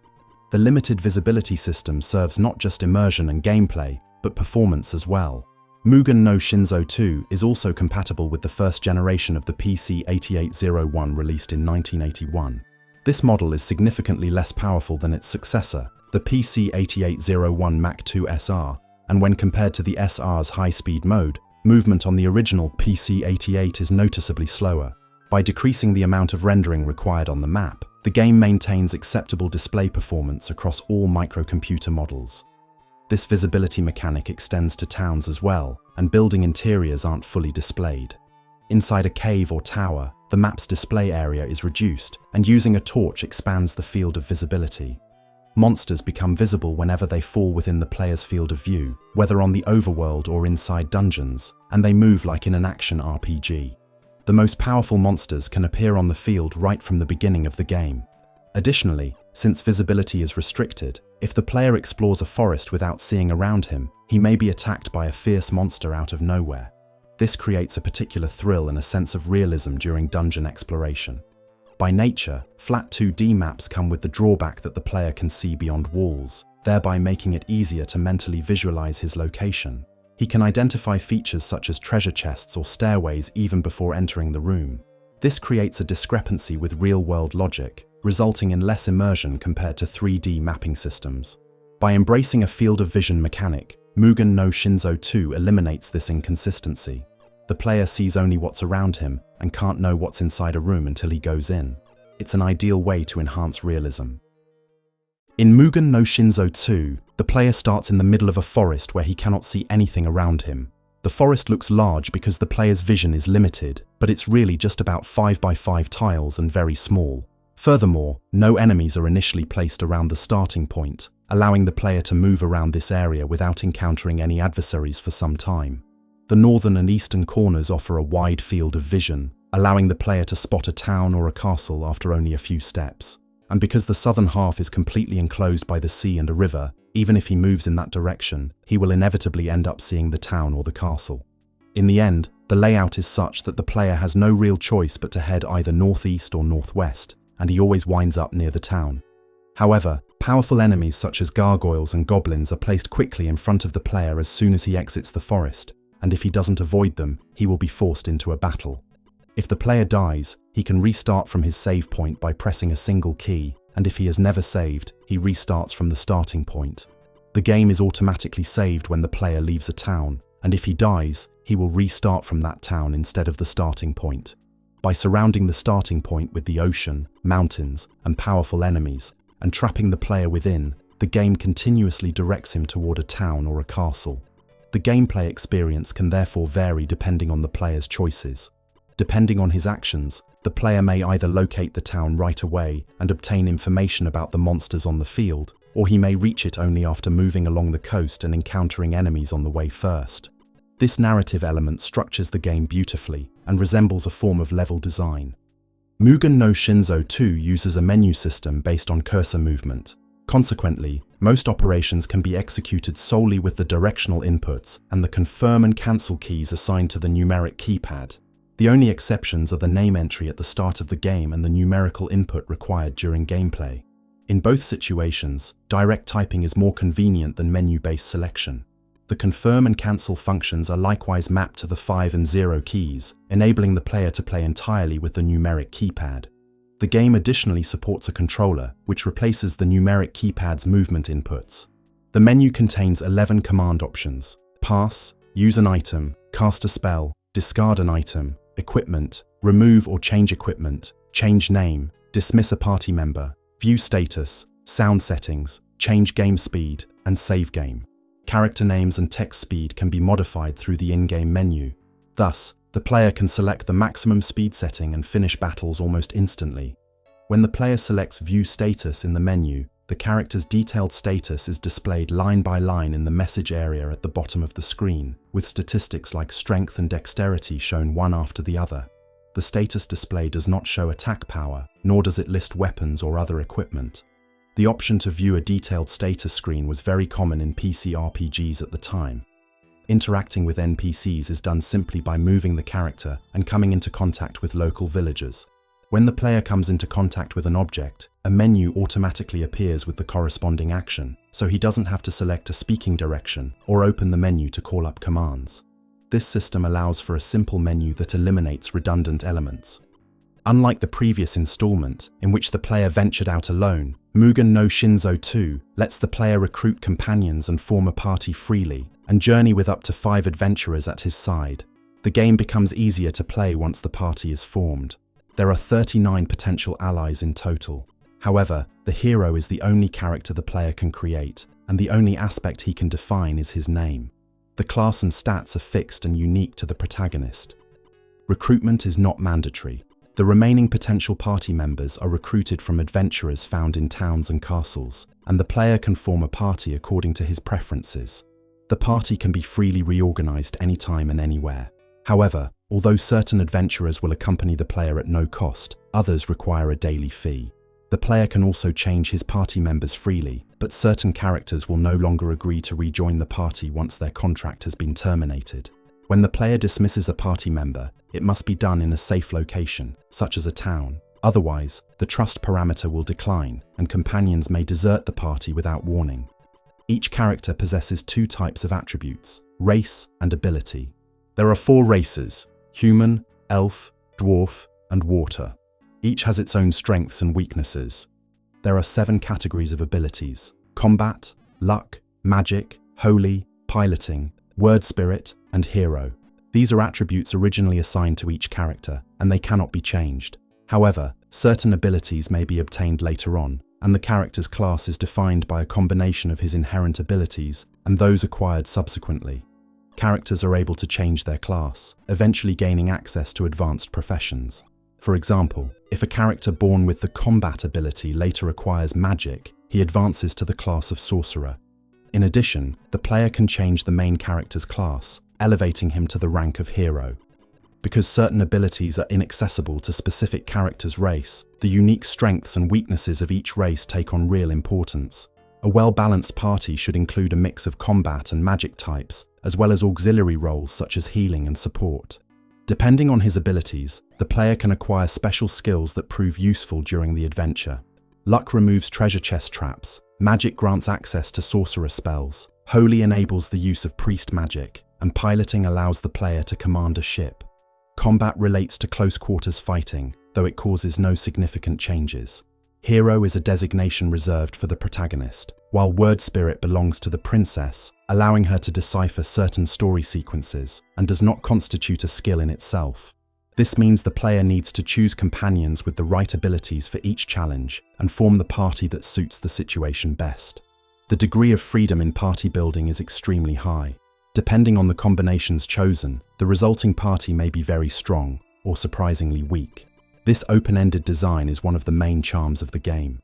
The limited visibility system serves not just immersion and gameplay, but performance as well. Mugen no Shinzo II is also compatible with the first generation of the PC 8801 released in 1981. This model is significantly less powerful than its successor, the PC 8801 Mac II SR, and when compared to the SR's high-speed mode, movement on the original PC 88 is noticeably slower. By decreasing the amount of rendering required on the map, the game maintains acceptable display performance across all microcomputer models. This visibility mechanic extends to towns as well, and building interiors aren't fully displayed. Inside a cave or tower, the map's display area is reduced, and using a torch expands the field of visibility. Monsters become visible whenever they fall within the player's field of view, whether on the overworld or inside dungeons, and they move like in an action RPG. The most powerful monsters can appear on the field right from the beginning of the game. Additionally, since visibility is restricted, if the player explores a forest without seeing around him, he may be attacked by a fierce monster out of nowhere. This creates a particular thrill and a sense of realism during dungeon exploration. By nature, flat 2D maps come with the drawback that the player can see beyond walls, thereby making it easier to mentally visualize his location. He can identify features such as treasure chests or stairways even before entering the room. This creates a discrepancy with real-world logic, resulting in less immersion compared to 3D mapping systems. By embracing a field of vision mechanic, Mugen no Shinzo II eliminates this inconsistency. The player sees only what's around him and can't know what's inside a room until he goes in. It's an ideal way to enhance realism. In Mugen no Shinzo II, the player starts in the middle of a forest where he cannot see anything around him. The forest looks large because the player's vision is limited, but it's really just about 5x5 tiles and very small. Furthermore, no enemies are initially placed around the starting point, allowing the player to move around this area without encountering any adversaries for some time. The northern and eastern corners offer a wide field of vision, allowing the player to spot a town or a castle after only a few steps. And because the southern half is completely enclosed by the sea and a river, even if he moves in that direction, he will inevitably end up seeing the town or the castle. In the end, the layout is such that the player has no real choice but to head either northeast or northwest, and he always winds up near the town. However, powerful enemies such as gargoyles and goblins are placed quickly in front of the player as soon as he exits the forest, and if he doesn't avoid them, he will be forced into a battle. If the player dies, he can restart from his save point by pressing a single key, and if he has never saved, he restarts from the starting point. The game is automatically saved when the player leaves a town, and if he dies, he will restart from that town instead of the starting point. By surrounding the starting point with the ocean, mountains, and powerful enemies, and trapping the player within, the game continuously directs him toward a town or a castle. The gameplay experience can therefore vary depending on the player's choices. Depending on his actions, the player may either locate the town right away and obtain information about the monsters on the field, or he may reach it only after moving along the coast and encountering enemies on the way first. This narrative element structures the game beautifully and resembles a form of level design. Mugen no Shinzo II uses a menu system based on cursor movement. Consequently, most operations can be executed solely with the directional inputs and the confirm and cancel keys assigned to the numeric keypad. The only exceptions are the name entry at the start of the game and the numerical input required during gameplay. In both situations, direct typing is more convenient than menu-based selection. The confirm and cancel functions are likewise mapped to the 5 and 0 keys, enabling the player to play entirely with the numeric keypad. The game additionally supports a controller, which replaces the numeric keypad's movement inputs. The menu contains 11 command options: pass, use an item, cast a spell, discard an item, equipment, remove or change equipment, change name, dismiss a party member, view status, sound settings, change game speed, and save game. Character names and text speed can be modified through the in-game menu. Thus, the player can select the maximum speed setting and finish battles almost instantly. When the player selects View Status in the menu, the character's detailed status is displayed line by line in the message area at the bottom of the screen, with statistics like strength and dexterity shown one after the other. The status display does not show attack power, nor does it list weapons or other equipment. The option to view a detailed status screen was very common in PC RPGs at the time. Interacting with NPCs is done simply by moving the character and coming into contact with local villagers. When the player comes into contact with an object, a menu automatically appears with the corresponding action, so he doesn't have to select a speaking direction or open the menu to call up commands. This system allows for a simple menu that eliminates redundant elements. Unlike the previous installment, in which the player ventured out alone, Mugen no Shinzo II lets the player recruit companions and form a party freely, and journey with up to 5 adventurers at his side. The game becomes easier to play once the party is formed. There are 39 potential allies in total. However, the hero is the only character the player can create, and the only aspect he can define is his name. The class and stats are fixed and unique to the protagonist. Recruitment is not mandatory. The remaining potential party members are recruited from adventurers found in towns and castles, and the player can form a party according to his preferences. The party can be freely reorganized anytime and anywhere. However, although certain adventurers will accompany the player at no cost, others require a daily fee. The player can also change his party members freely, but certain characters will no longer agree to rejoin the party once their contract has been terminated. When the player dismisses a party member, it must be done in a safe location, such as a town. Otherwise, the trust parameter will decline, and companions may desert the party without warning. Each character possesses 2 types of attributes: Race and ability. There are 4 races: human, elf, dwarf, and water. Each has its own strengths and weaknesses. There are 7 categories of abilities: combat, luck, magic, holy, piloting, word spirit, and hero. These are attributes originally assigned to each character, and they cannot be changed. However, certain abilities may be obtained later on, and the character's class is defined by a combination of his inherent abilities and those acquired subsequently. Characters are able to change their class, eventually gaining access to advanced professions. For example, if a character born with the combat ability later acquires magic, he advances to the class of sorcerer. In addition, the player can change the main character's class, elevating him to the rank of hero. Because certain abilities are inaccessible to specific characters' race, the unique strengths and weaknesses of each race take on real importance. A well-balanced party should include a mix of combat and magic types, as well as auxiliary roles such as healing and support. Depending on his abilities, the player can acquire special skills that prove useful during the adventure. Luck removes treasure chest traps, magic grants access to sorcerer spells, holy enables the use of priest magic, and piloting allows the player to command a ship. Combat relates to close quarters fighting, though it causes no significant changes. Hero is a designation reserved for the protagonist, while word spirit belongs to the princess, allowing her to decipher certain story sequences, and does not constitute a skill in itself. This means the player needs to choose companions with the right abilities for each challenge and form the party that suits the situation best. The degree of freedom in party building is extremely high. Depending on the combinations chosen, the resulting party may be very strong or surprisingly weak. This open-ended design is one of the main charms of the game.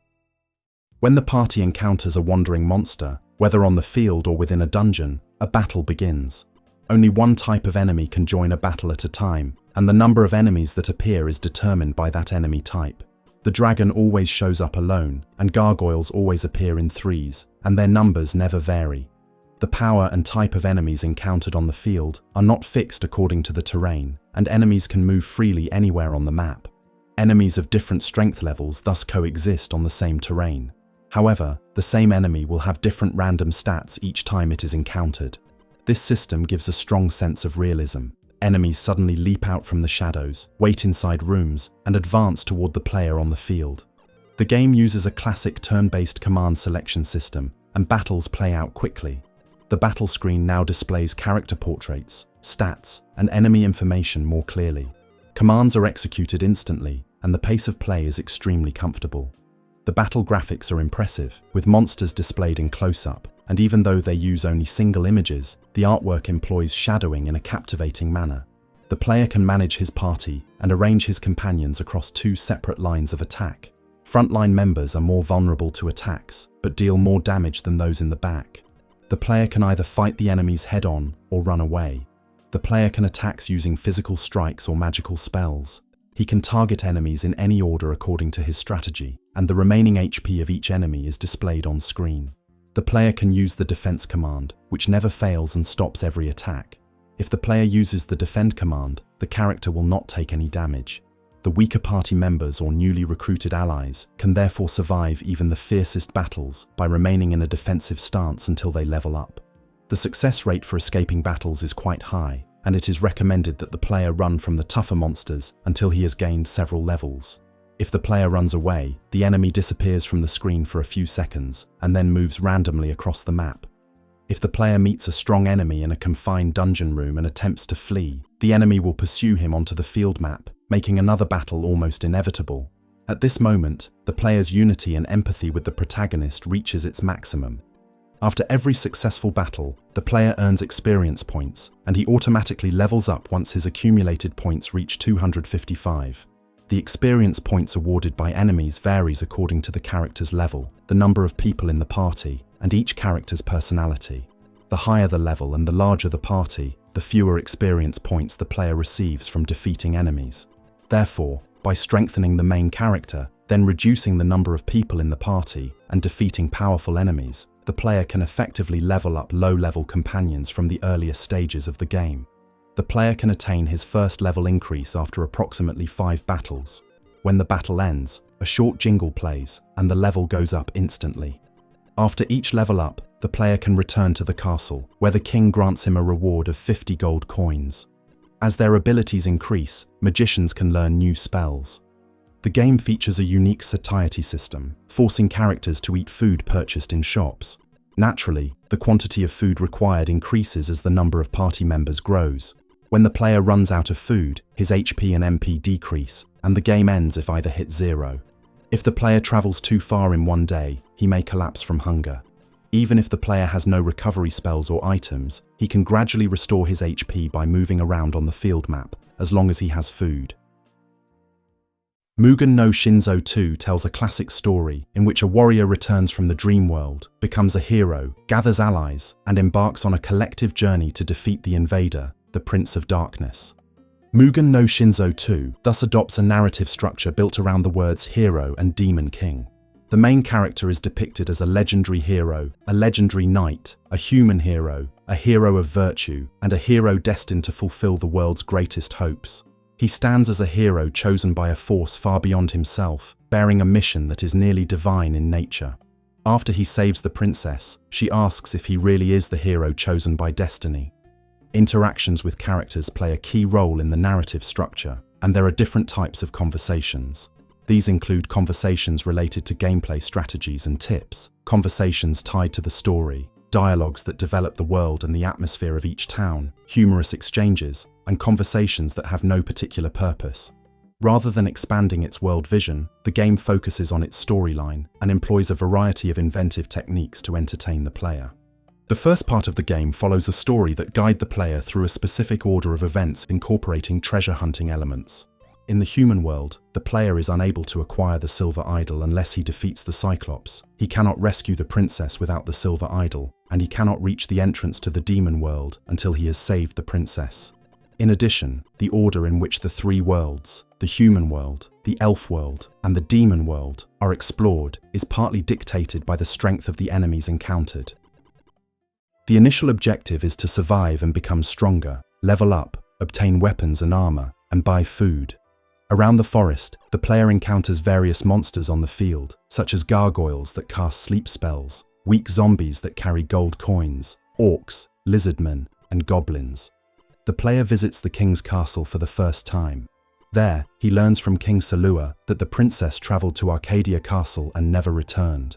When the party encounters a wandering monster, whether on the field or within a dungeon, a battle begins. Only one type of enemy can join a battle at a time, and the number of enemies that appear is determined by that enemy type. The dragon always shows up alone, and gargoyles always appear in threes, and their numbers never vary. The power and type of enemies encountered on the field are not fixed according to the terrain, and enemies can move freely anywhere on the map. Enemies of different strength levels thus coexist on the same terrain. However, the same enemy will have different random stats each time it is encountered. This system gives a strong sense of realism. Enemies suddenly leap out from the shadows, wait inside rooms, and advance toward the player on the field. The game uses a classic turn-based command selection system, and battles play out quickly. The battle screen now displays character portraits, stats, and enemy information more clearly. Commands are executed instantly, and the pace of play is extremely comfortable. The battle graphics are impressive, with monsters displayed in close-up, and even though they use only single images, the artwork employs shadowing in a captivating manner. The player can manage his party and arrange his companions across 2 separate lines of attack. Frontline members are more vulnerable to attacks, but deal more damage than those in the back. The player can either fight the enemies head-on or run away. The player can attack using physical strikes or magical spells. He can target enemies in any order according to his strategy, and the remaining HP of each enemy is displayed on screen. The player can use the defense command, which never fails and stops every attack. If the player uses the defend command, the character will not take any damage. The weaker party members or newly recruited allies can therefore survive even the fiercest battles by remaining in a defensive stance until they level up. The success rate for escaping battles is quite high, and it is recommended that the player run from the tougher monsters until he has gained several levels. If the player runs away, the enemy disappears from the screen for a few seconds and then moves randomly across the map. If the player meets a strong enemy in a confined dungeon room and attempts to flee, the enemy will pursue him onto the field map, making another battle almost inevitable. At this moment, the player's unity and empathy with the protagonist reaches its maximum. After every successful battle, the player earns experience points, and he automatically levels up once his accumulated points reach 255. The experience points awarded by enemies varies according to the character's level, the number of people in the party, and each character's personality. The higher the level and the larger the party, the fewer experience points the player receives from defeating enemies. Therefore, by strengthening the main character, then reducing the number of people in the party, and defeating powerful enemies, the player can effectively level up low-level companions from the earliest stages of the game. The player can attain his first level increase after approximately 5 battles. When the battle ends, a short jingle plays, and the level goes up instantly. After each level up, the player can return to the castle, where the king grants him a reward of 50 gold coins. As their abilities increase, magicians can learn new spells. The game features a unique satiety system, forcing characters to eat food purchased in shops. Naturally, the quantity of food required increases as the number of party members grows. When the player runs out of food, his HP and MP decrease, and the game ends if either hits 0. If the player travels too far in one day, he may collapse from hunger. Even if the player has no recovery spells or items, he can gradually restore his HP by moving around on the field map, as long as he has food. Mugen no Shinzou II tells a classic story in which a warrior returns from the dream world, becomes a hero, gathers allies, and embarks on a collective journey to defeat the invader, the Prince of Darkness. Mugen no Shinzou II thus adopts a narrative structure built around the words hero and demon king. The main character is depicted as a legendary hero, a legendary knight, a human hero, a hero of virtue, and a hero destined to fulfill the world's greatest hopes. He stands as a hero chosen by a force far beyond himself, bearing a mission that is nearly divine in nature. After he saves the princess, she asks if he really is the hero chosen by destiny. Interactions with characters play a key role in the narrative structure, and there are different types of conversations. These include conversations related to gameplay strategies and tips, conversations tied to the story, dialogues that develop the world and the atmosphere of each town, humorous exchanges, and conversations that have no particular purpose. Rather than expanding its world vision, the game focuses on its storyline and employs a variety of inventive techniques to entertain the player. The first part of the game follows a story that guides the player through a specific order of events incorporating treasure hunting elements. In the human world, the player is unable to acquire the silver idol unless he defeats the Cyclops. He cannot rescue the princess without the silver idol, and he cannot reach the entrance to the demon world until he has saved the princess. In addition, the order in which the three worlds, the human world, the elf world, and the demon world, are explored is partly dictated by the strength of the enemies encountered. The initial objective is to survive and become stronger, level up, obtain weapons and armor, and buy food. Around the forest, the player encounters various monsters on the field, such as gargoyles that cast sleep spells, weak zombies that carry gold coins, orcs, lizardmen, and goblins. The player visits the king's castle for the first time. There, he learns from King Salua that the princess traveled to Arcadia Castle and never returned.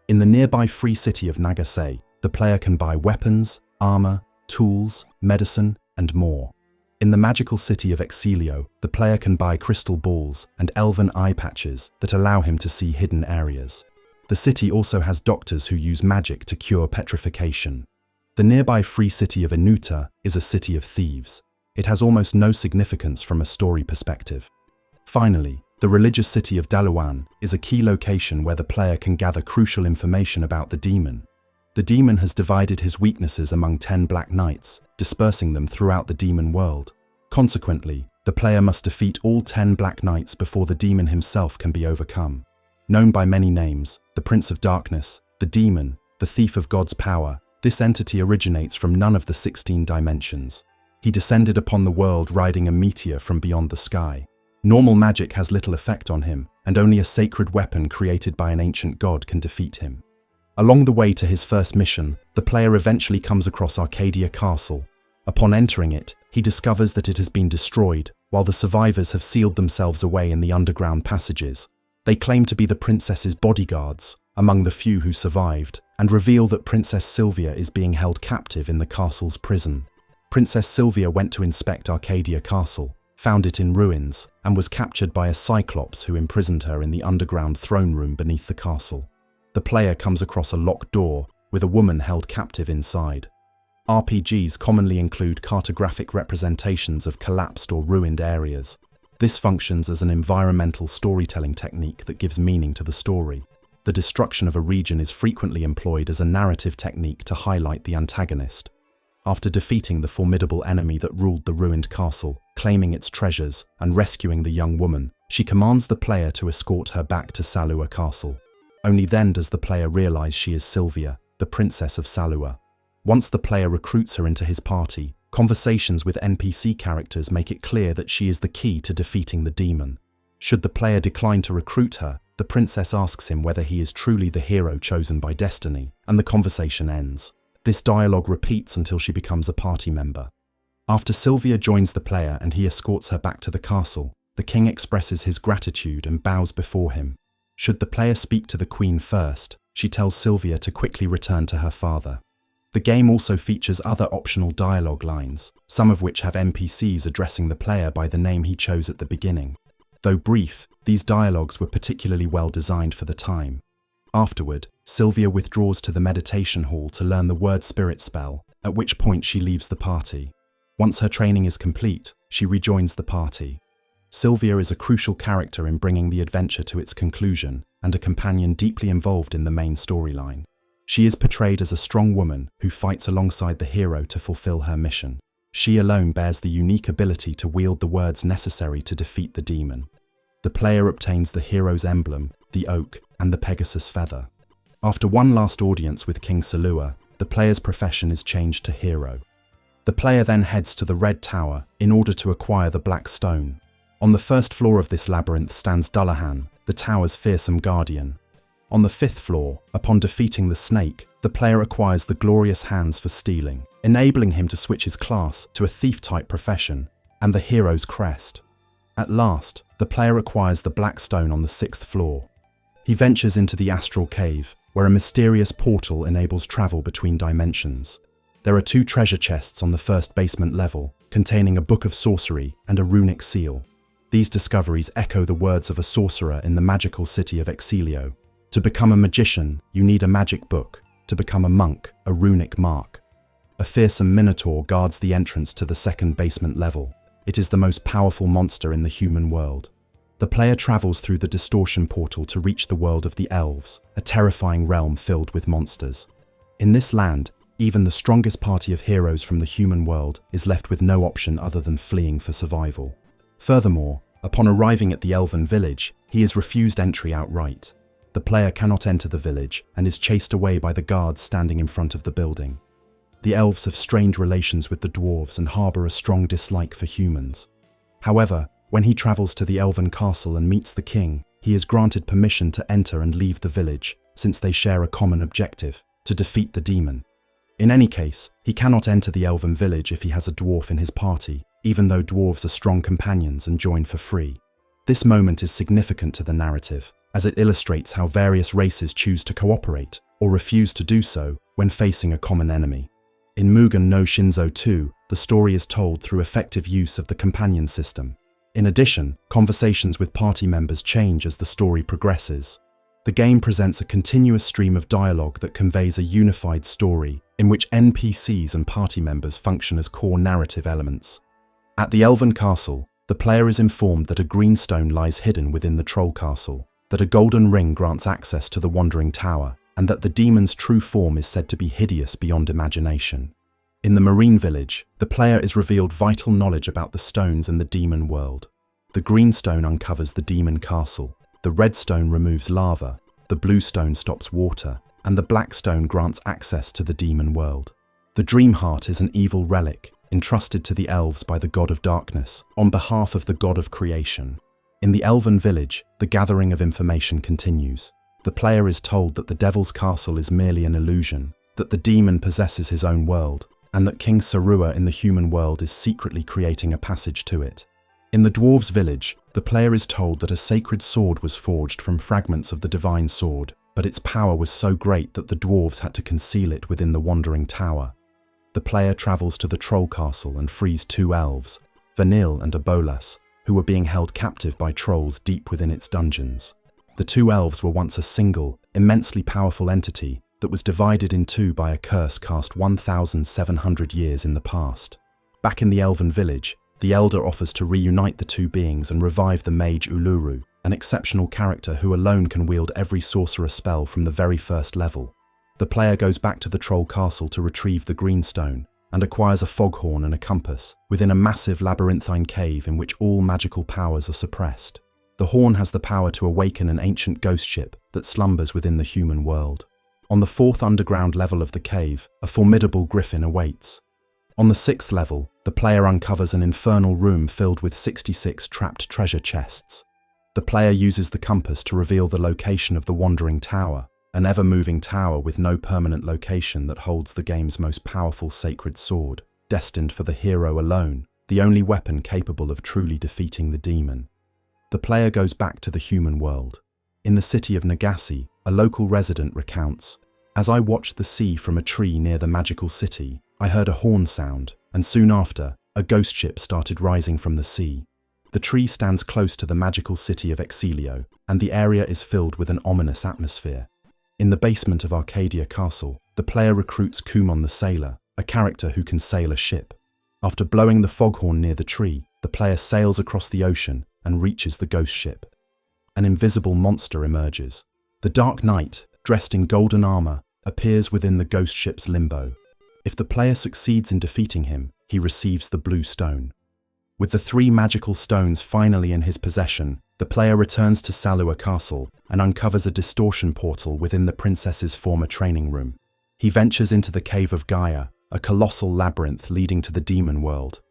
In the nearby free city of Nagase, the player can buy weapons, armor, tools, medicine, and more. In the magical city of Exilio, the player can buy crystal balls and elven eye patches that allow him to see hidden areas. The city also has doctors who use magic to cure petrification. The nearby free city of Enuta is a city of thieves. It has almost no significance from a story perspective. Finally, the religious city of Daluan is a key location where the player can gather crucial information about the demon. The demon has divided his weaknesses among 10 Black Knights, dispersing them throughout the demon world. Consequently, the player must defeat all 10 Black Knights before the demon himself can be overcome. Known by many names, the Prince of Darkness, the Demon, the Thief of God's Power, this entity originates from none of the 16 dimensions. He descended upon the world riding a meteor from beyond the sky. Normal magic has little effect on him, and only a sacred weapon created by an ancient god can defeat him. Along the way to his first mission, the player eventually comes across Arcadia Castle. Upon entering it, he discovers that it has been destroyed, while the survivors have sealed themselves away in the underground passages. They claim to be the princess's bodyguards, among the few who survived, and reveal that Princess Sylvia is being held captive in the castle's prison. Princess Sylvia went to inspect Arcadia Castle, found it in ruins, and was captured by a Cyclops who imprisoned her in the underground throne room beneath the castle. The player comes across a locked door with a woman held captive inside. RPGs commonly include cartographic representations of collapsed or ruined areas. This functions as an environmental storytelling technique that gives meaning to the story. The destruction of a region is frequently employed as a narrative technique to highlight the antagonist. After defeating the formidable enemy that ruled the ruined castle, claiming its treasures, and rescuing the young woman, she commands the player to escort her back to Salua Castle. Only then does the player realize she is Sylvia, the princess of Salua. Once the player recruits her into his party, conversations with NPC characters make it clear that she is the key to defeating the demon. Should the player decline to recruit her, The princess asks him whether he is truly the hero chosen by destiny, and the conversation ends. This dialogue repeats until she becomes a party member. After Sylvia joins the player and he escorts her back to the castle, the king expresses his gratitude and bows before him. Should the player speak to the queen first, she tells Sylvia to quickly return to her father. The game also features other optional dialogue lines, some of which have NPCs addressing the player by the name he chose at the beginning. Though brief, these dialogues were particularly well designed for the time. Afterward, Sylvia withdraws to the meditation hall to learn the word spirit spell, at which point she leaves the party. Once her training is complete, she rejoins the party. Sylvia is a crucial character in bringing the adventure to its conclusion and a companion deeply involved in the main storyline. She is portrayed as a strong woman who fights alongside the hero to fulfill her mission. She alone bears the unique ability to wield the words necessary to defeat the demon. The player obtains the hero's emblem, the oak, and the Pegasus feather. After one last audience with King Salua, the player's profession is changed to hero. The player then heads to the Red Tower in order to acquire the Black Stone. On the first floor of this labyrinth stands Dullahan, the tower's fearsome guardian. On the fifth floor, upon defeating the snake, the player acquires the Glorious Hands for stealing, enabling him to switch his class to a thief-type profession, and the hero's crest. At last, the player acquires the Black Stone on the sixth floor. He ventures into the Astral Cave, where a mysterious portal enables travel between dimensions. There are 2 treasure chests on the first basement level, containing a book of sorcery and a runic seal. These discoveries echo the words of a sorcerer in the magical city of Exilio. To become a magician, you need a magic book. To become a monk, a runic mark. A fearsome minotaur guards the entrance to the second basement level. It is the most powerful monster in the human world. The player travels through the distortion portal to reach the world of the elves, a terrifying realm filled with monsters. In this land, even the strongest party of heroes from the human world is left with no option other than fleeing for survival. Furthermore, upon arriving at the elven village, he is refused entry outright. The player cannot enter the village and is chased away by the guards standing in front of the building. The elves have strained relations with the dwarves and harbour a strong dislike for humans. However, when he travels to the elven castle and meets the king, he is granted permission to enter and leave the village, since they share a common objective, to defeat the demon. In any case, he cannot enter the elven village if he has a dwarf in his party, even though dwarves are strong companions and join for free. This moment is significant to the narrative, as it illustrates how various races choose to cooperate, or refuse to do so, when facing a common enemy. In Mugen no Shinzou II, the story is told through effective use of the companion system. In addition, conversations with party members change as the story progresses. The game presents a continuous stream of dialogue that conveys a unified story, in which NPCs and party members function as core narrative elements. At the Elven Castle, the player is informed that a green stone lies hidden within the Troll Castle, that a golden ring grants access to the Wandering Tower, and that the demon's true form is said to be hideous beyond imagination. In the Marine Village, the player is revealed vital knowledge about the stones in the demon world. The green stone uncovers the demon castle, the red stone removes lava, the blue stone stops water, and the black stone grants access to the demon world. The Dream Heart is an evil relic, entrusted to the elves by the god of darkness, on behalf of the god of creation. In the Elven Village, the gathering of information continues. The player is told that the Devil's Castle is merely an illusion, that the demon possesses his own world, and that King Sarua in the human world is secretly creating a passage to it. In the Dwarves' Village, the player is told that a sacred sword was forged from fragments of the divine sword, but its power was so great that the dwarves had to conceal it within the Wandering Tower. The player travels to the Troll Castle and frees 2 elves, Vanille and Abolas, who were being held captive by trolls deep within its dungeons. The 2 elves were once a single, immensely powerful entity that was divided in 2 by a curse cast 1,700 years in the past. Back in the Elven Village, the Elder offers to reunite the 2 beings and revive the mage Uluru, an exceptional character who alone can wield every sorcerer spell from the very first level. The player goes back to the Troll Castle to retrieve the Green Stone, and acquires a foghorn and a compass, within a massive labyrinthine cave in which all magical powers are suppressed. The horn has the power to awaken an ancient ghost ship that slumbers within the human world. On the 4th underground level of the cave, a formidable griffin awaits. On the 6th level, the player uncovers an infernal room filled with 66 trapped treasure chests. The player uses the compass to reveal the location of the Wandering Tower, an ever-moving tower with no permanent location that holds the game's most powerful sacred sword, destined for the hero alone, the only weapon capable of truly defeating the demon. The player goes back to the human world. In the city of Nagase, a local resident recounts, "As I watched the sea from a tree near the magical city, I heard a horn sound, and soon after, a ghost ship started rising from the sea. The tree stands close to the magical city of Exilio, and the area is filled with an ominous atmosphere. In the basement of Arcadia Castle, the player recruits Kumon the Sailor, a character who can sail a ship. After blowing the foghorn near the tree, the player sails across the ocean and reaches the ghost ship. An invisible monster emerges. The Dark Knight, dressed in golden armor, appears within the ghost ship's limbo. If the player succeeds in defeating him, he receives the blue stone. With the 3 magical stones finally in his possession, the player returns to Salua Castle and uncovers a distortion portal within the princess's former training room. He ventures into the Cave of Gaia, a colossal labyrinth leading to the demon world.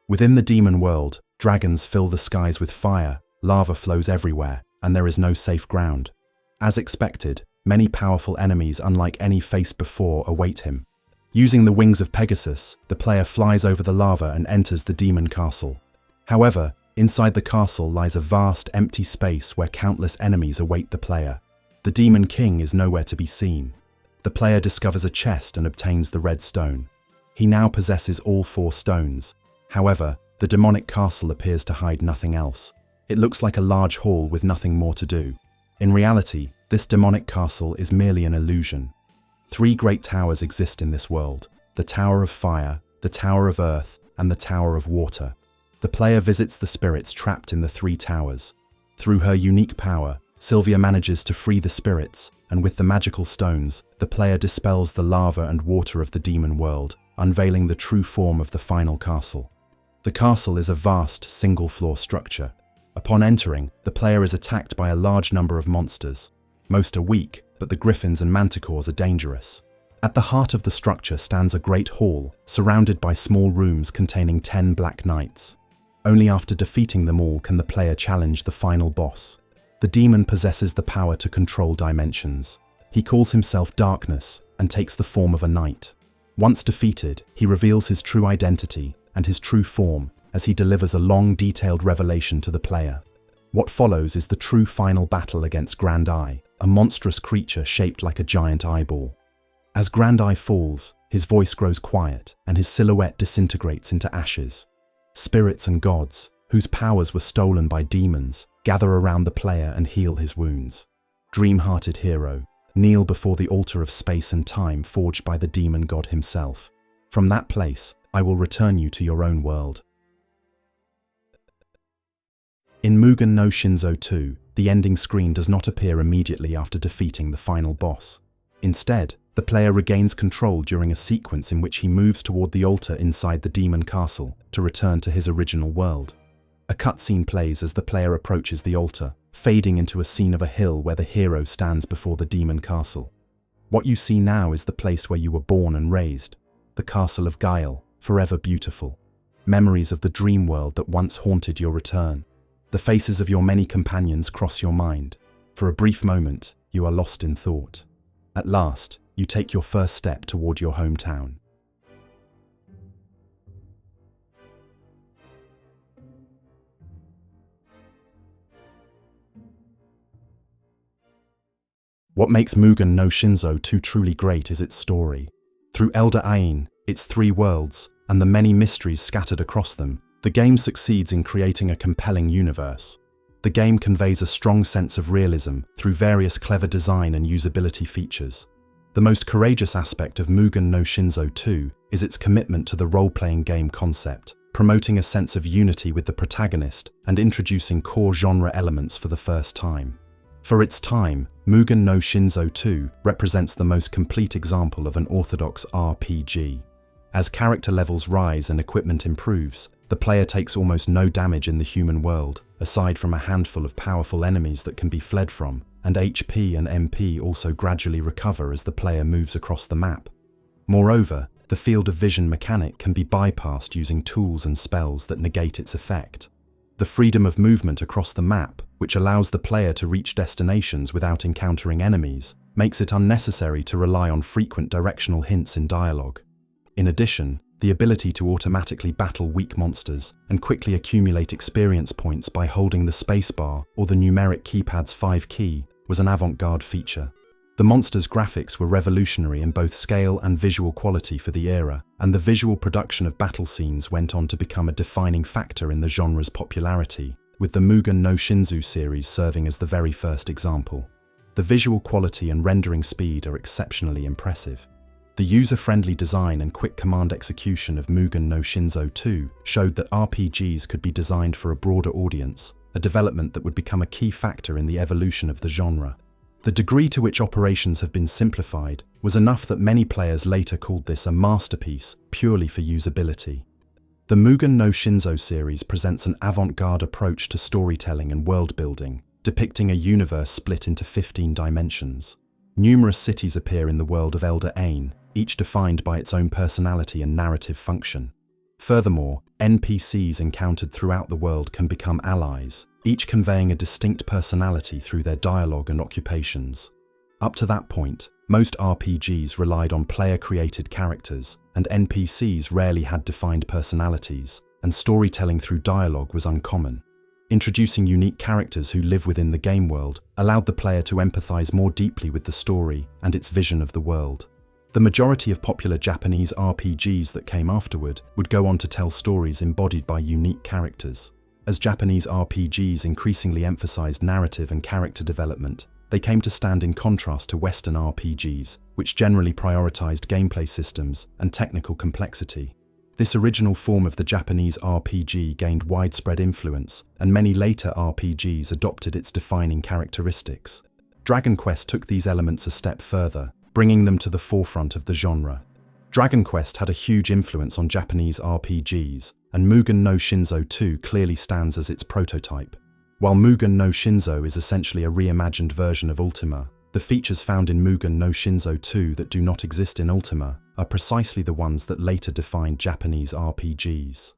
Within the demon world, dragons fill the skies with fire, lava flows everywhere, and there is no safe ground. As expected, many powerful enemies unlike any faced before await him. Using the wings of Pegasus, the player flies over the lava and enters the demon castle. However, inside the castle lies a vast, empty space where countless enemies await the player. The Demon King is nowhere to be seen. The player discovers a chest and obtains the red stone. He now possesses all 4 stones. However, the demonic castle appears to hide nothing else. It looks like a large hall with nothing more to do. In reality, this demonic castle is merely an illusion. 3 great towers exist in this world: the Tower of Fire, the Tower of Earth, and the Tower of Water. The player visits the spirits trapped in the 3 towers. Through her unique power, Sylvia manages to free the spirits, and with the magical stones, the player dispels the lava and water of the demon world, unveiling the true form of the final castle. The castle is a vast, single-floor structure. Upon entering, the player is attacked by a large number of monsters. Most are weak, but the griffins and manticores are dangerous. At the heart of the structure stands a great hall, surrounded by small rooms containing 10 black knights. Only after defeating them all can the player challenge the final boss. The demon possesses the power to control dimensions. He calls himself Darkness and takes the form of a knight. Once defeated, he reveals his true identity and his true form as he delivers a long, detailed revelation to the player. What follows is the true final battle against Grand Eye, a monstrous creature shaped like a giant eyeball. As Grand Eye falls, his voice grows quiet and his silhouette disintegrates into ashes. Spirits and gods, whose powers were stolen by demons, gather around the player and heal his wounds. Dream-hearted hero, kneel before the altar of space and time forged by the demon god himself. From that place, I will return you to your own world. In Mugen no Shinzo II, the ending screen does not appear immediately after defeating the final boss. Instead, the player regains control during a sequence in which he moves toward the altar inside the demon castle to return to his original world. A cutscene plays as the player approaches the altar, fading into a scene of a hill where the hero stands before the demon castle. What you see now is the place where you were born and raised, the castle of Guile, forever beautiful. Memories of the dream world that once haunted your return. The faces of your many companions cross your mind. For a brief moment, you are lost in thought. At last, you take your first step toward your hometown. What makes Mugen no Shinzo II truly great is its story. Through Elder Ain, its 3 worlds, and the many mysteries scattered across them, the game succeeds in creating a compelling universe. The game conveys a strong sense of realism through various clever design and usability features. The most courageous aspect of Mugen no Shinzo II is its commitment to the role-playing game concept, promoting a sense of unity with the protagonist and introducing core genre elements for the first time. For its time, Mugen no Shinzo II represents the most complete example of an orthodox RPG. As character levels rise and equipment improves, the player takes almost no damage in the human world, aside from a handful of powerful enemies that can be fled from, and HP and MP also gradually recover as the player moves across the map. Moreover, the field of vision mechanic can be bypassed using tools and spells that negate its effect. The freedom of movement across the map, which allows the player to reach destinations without encountering enemies, makes it unnecessary to rely on frequent directional hints in dialogue. In addition, the ability to automatically battle weak monsters and quickly accumulate experience points by holding the spacebar or the numeric keypad's 5 key was an avant-garde feature. The monsters' graphics were revolutionary in both scale and visual quality for the era, and the visual production of battle scenes went on to become a defining factor in the genre's popularity, with the Mugen no Shinzou series serving as the very first example. The visual quality and rendering speed are exceptionally impressive. The user-friendly design and quick command execution of Mugen no Shinzou II showed that RPGs could be designed for a broader audience, a development that would become a key factor in the evolution of the genre. The degree to which operations have been simplified was enough that many players later called this a masterpiece purely for usability. The Mugen no Shinzou series presents an avant-garde approach to storytelling and world-building, depicting a universe split into 15 dimensions. Numerous cities appear in the world of Elder Ain, each defined by its own personality and narrative function. Furthermore, NPCs encountered throughout the world can become allies, each conveying a distinct personality through their dialogue and occupations. Up to that point, most RPGs relied on player-created characters, and NPCs rarely had defined personalities, and storytelling through dialogue was uncommon. Introducing unique characters who live within the game world allowed the player to empathize more deeply with the story and its vision of the world. The majority of popular Japanese RPGs that came afterward would go on to tell stories embodied by unique characters. As Japanese RPGs increasingly emphasized narrative and character development, they came to stand in contrast to Western RPGs, which generally prioritized gameplay systems and technical complexity. This original form of the Japanese RPG gained widespread influence, and many later RPGs adopted its defining characteristics. Dragon Quest took these elements a step further, bringing them to the forefront of the genre. Dragon Quest had a huge influence on Japanese RPGs, and Mugen no Shinzou II clearly stands as its prototype. While Mugen no Shinzou is essentially a reimagined version of Ultima, the features found in Mugen no Shinzou II that do not exist in Ultima are precisely the ones that later defined Japanese RPGs.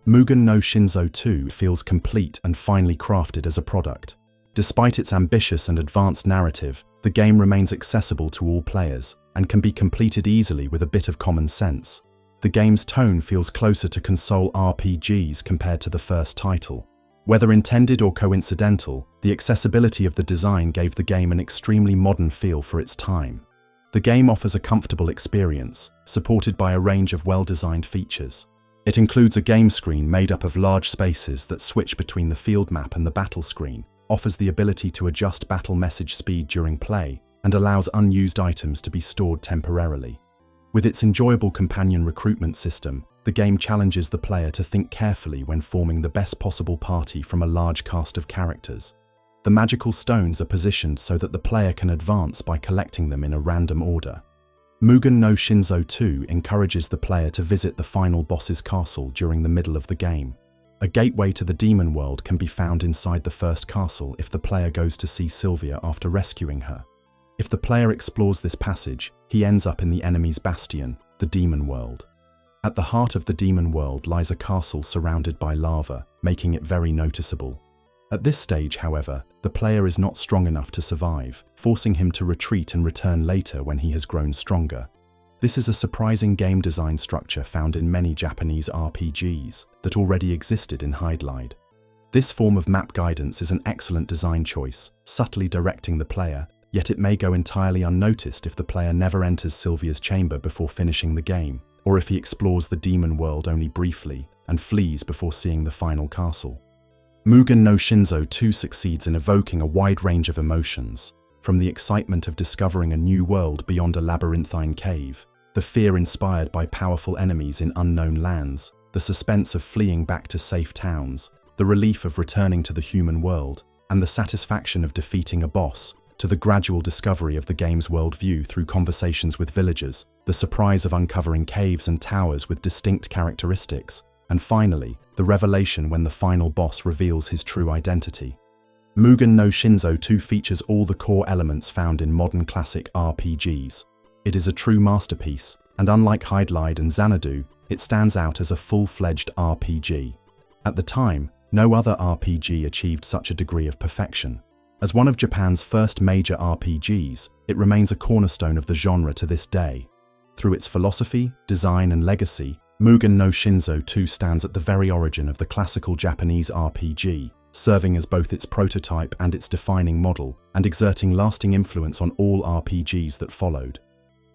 Mugen no Shinzou II feels complete and finely crafted as a product. Despite its ambitious and advanced narrative, the game remains accessible to all players and can be completed easily with a bit of common sense. The game's tone feels closer to console RPGs compared to the first title. Whether intended or coincidental, the accessibility of the design gave the game an extremely modern feel for its time. The game offers a comfortable experience, supported by a range of well-designed features. It includes a game screen made up of large spaces that switch between the field map and the battle screen, offers the ability to adjust battle message speed during play, and allows unused items to be stored temporarily. With its enjoyable companion recruitment system, the game challenges the player to think carefully when forming the best possible party from a large cast of characters. The magical stones are positioned so that the player can advance by collecting them in a random order. Mugen no Shinzou II encourages the player to visit the final boss's castle during the middle of the game. A gateway to the demon world can be found inside the first castle if the player goes to see Sylvia after rescuing her. If the player explores this passage, he ends up in the enemy's bastion, the demon world. At the heart of the demon world lies a castle surrounded by lava, making it very noticeable. At this stage, however, the player is not strong enough to survive, forcing him to retreat and return later when he has grown stronger. This is a surprising game design structure found in many Japanese RPGs that already existed in Hydlide. This form of map guidance is an excellent design choice, subtly directing the player, yet it may go entirely unnoticed if the player never enters Sylvia's chamber before finishing the game, or if he explores the demon world only briefly and flees before seeing the final castle. Mugen no Shinzou II succeeds in evoking a wide range of emotions, from the excitement of discovering a new world beyond a labyrinthine cave, the fear inspired by powerful enemies in unknown lands, the suspense of fleeing back to safe towns, the relief of returning to the human world, and the satisfaction of defeating a boss, to the gradual discovery of the game's worldview through conversations with villagers, the surprise of uncovering caves and towers with distinct characteristics, and finally, the revelation when the final boss reveals his true identity. Mugen no Shinzou II features all the core elements found in modern classic RPGs. It is a true masterpiece, and unlike Hydlide and Xanadu, it stands out as a full-fledged RPG. At the time, No other RPG achieved such a degree of perfection. As one of Japan's first major RPGs, it remains a cornerstone of the genre to this day. Through its philosophy, design, and legacy, Mugen no Shinzo II stands at the very origin of the classical Japanese RPG, serving as both its prototype and its defining model, and exerting lasting influence on all RPGs that followed.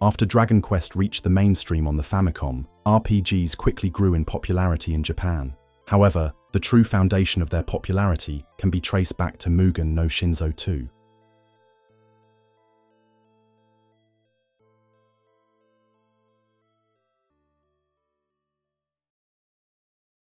After Dragon Quest reached the mainstream on the Famicom, RPGs quickly grew in popularity in Japan. However, the true foundation of their popularity can be traced back to Mugen no Shinzo II.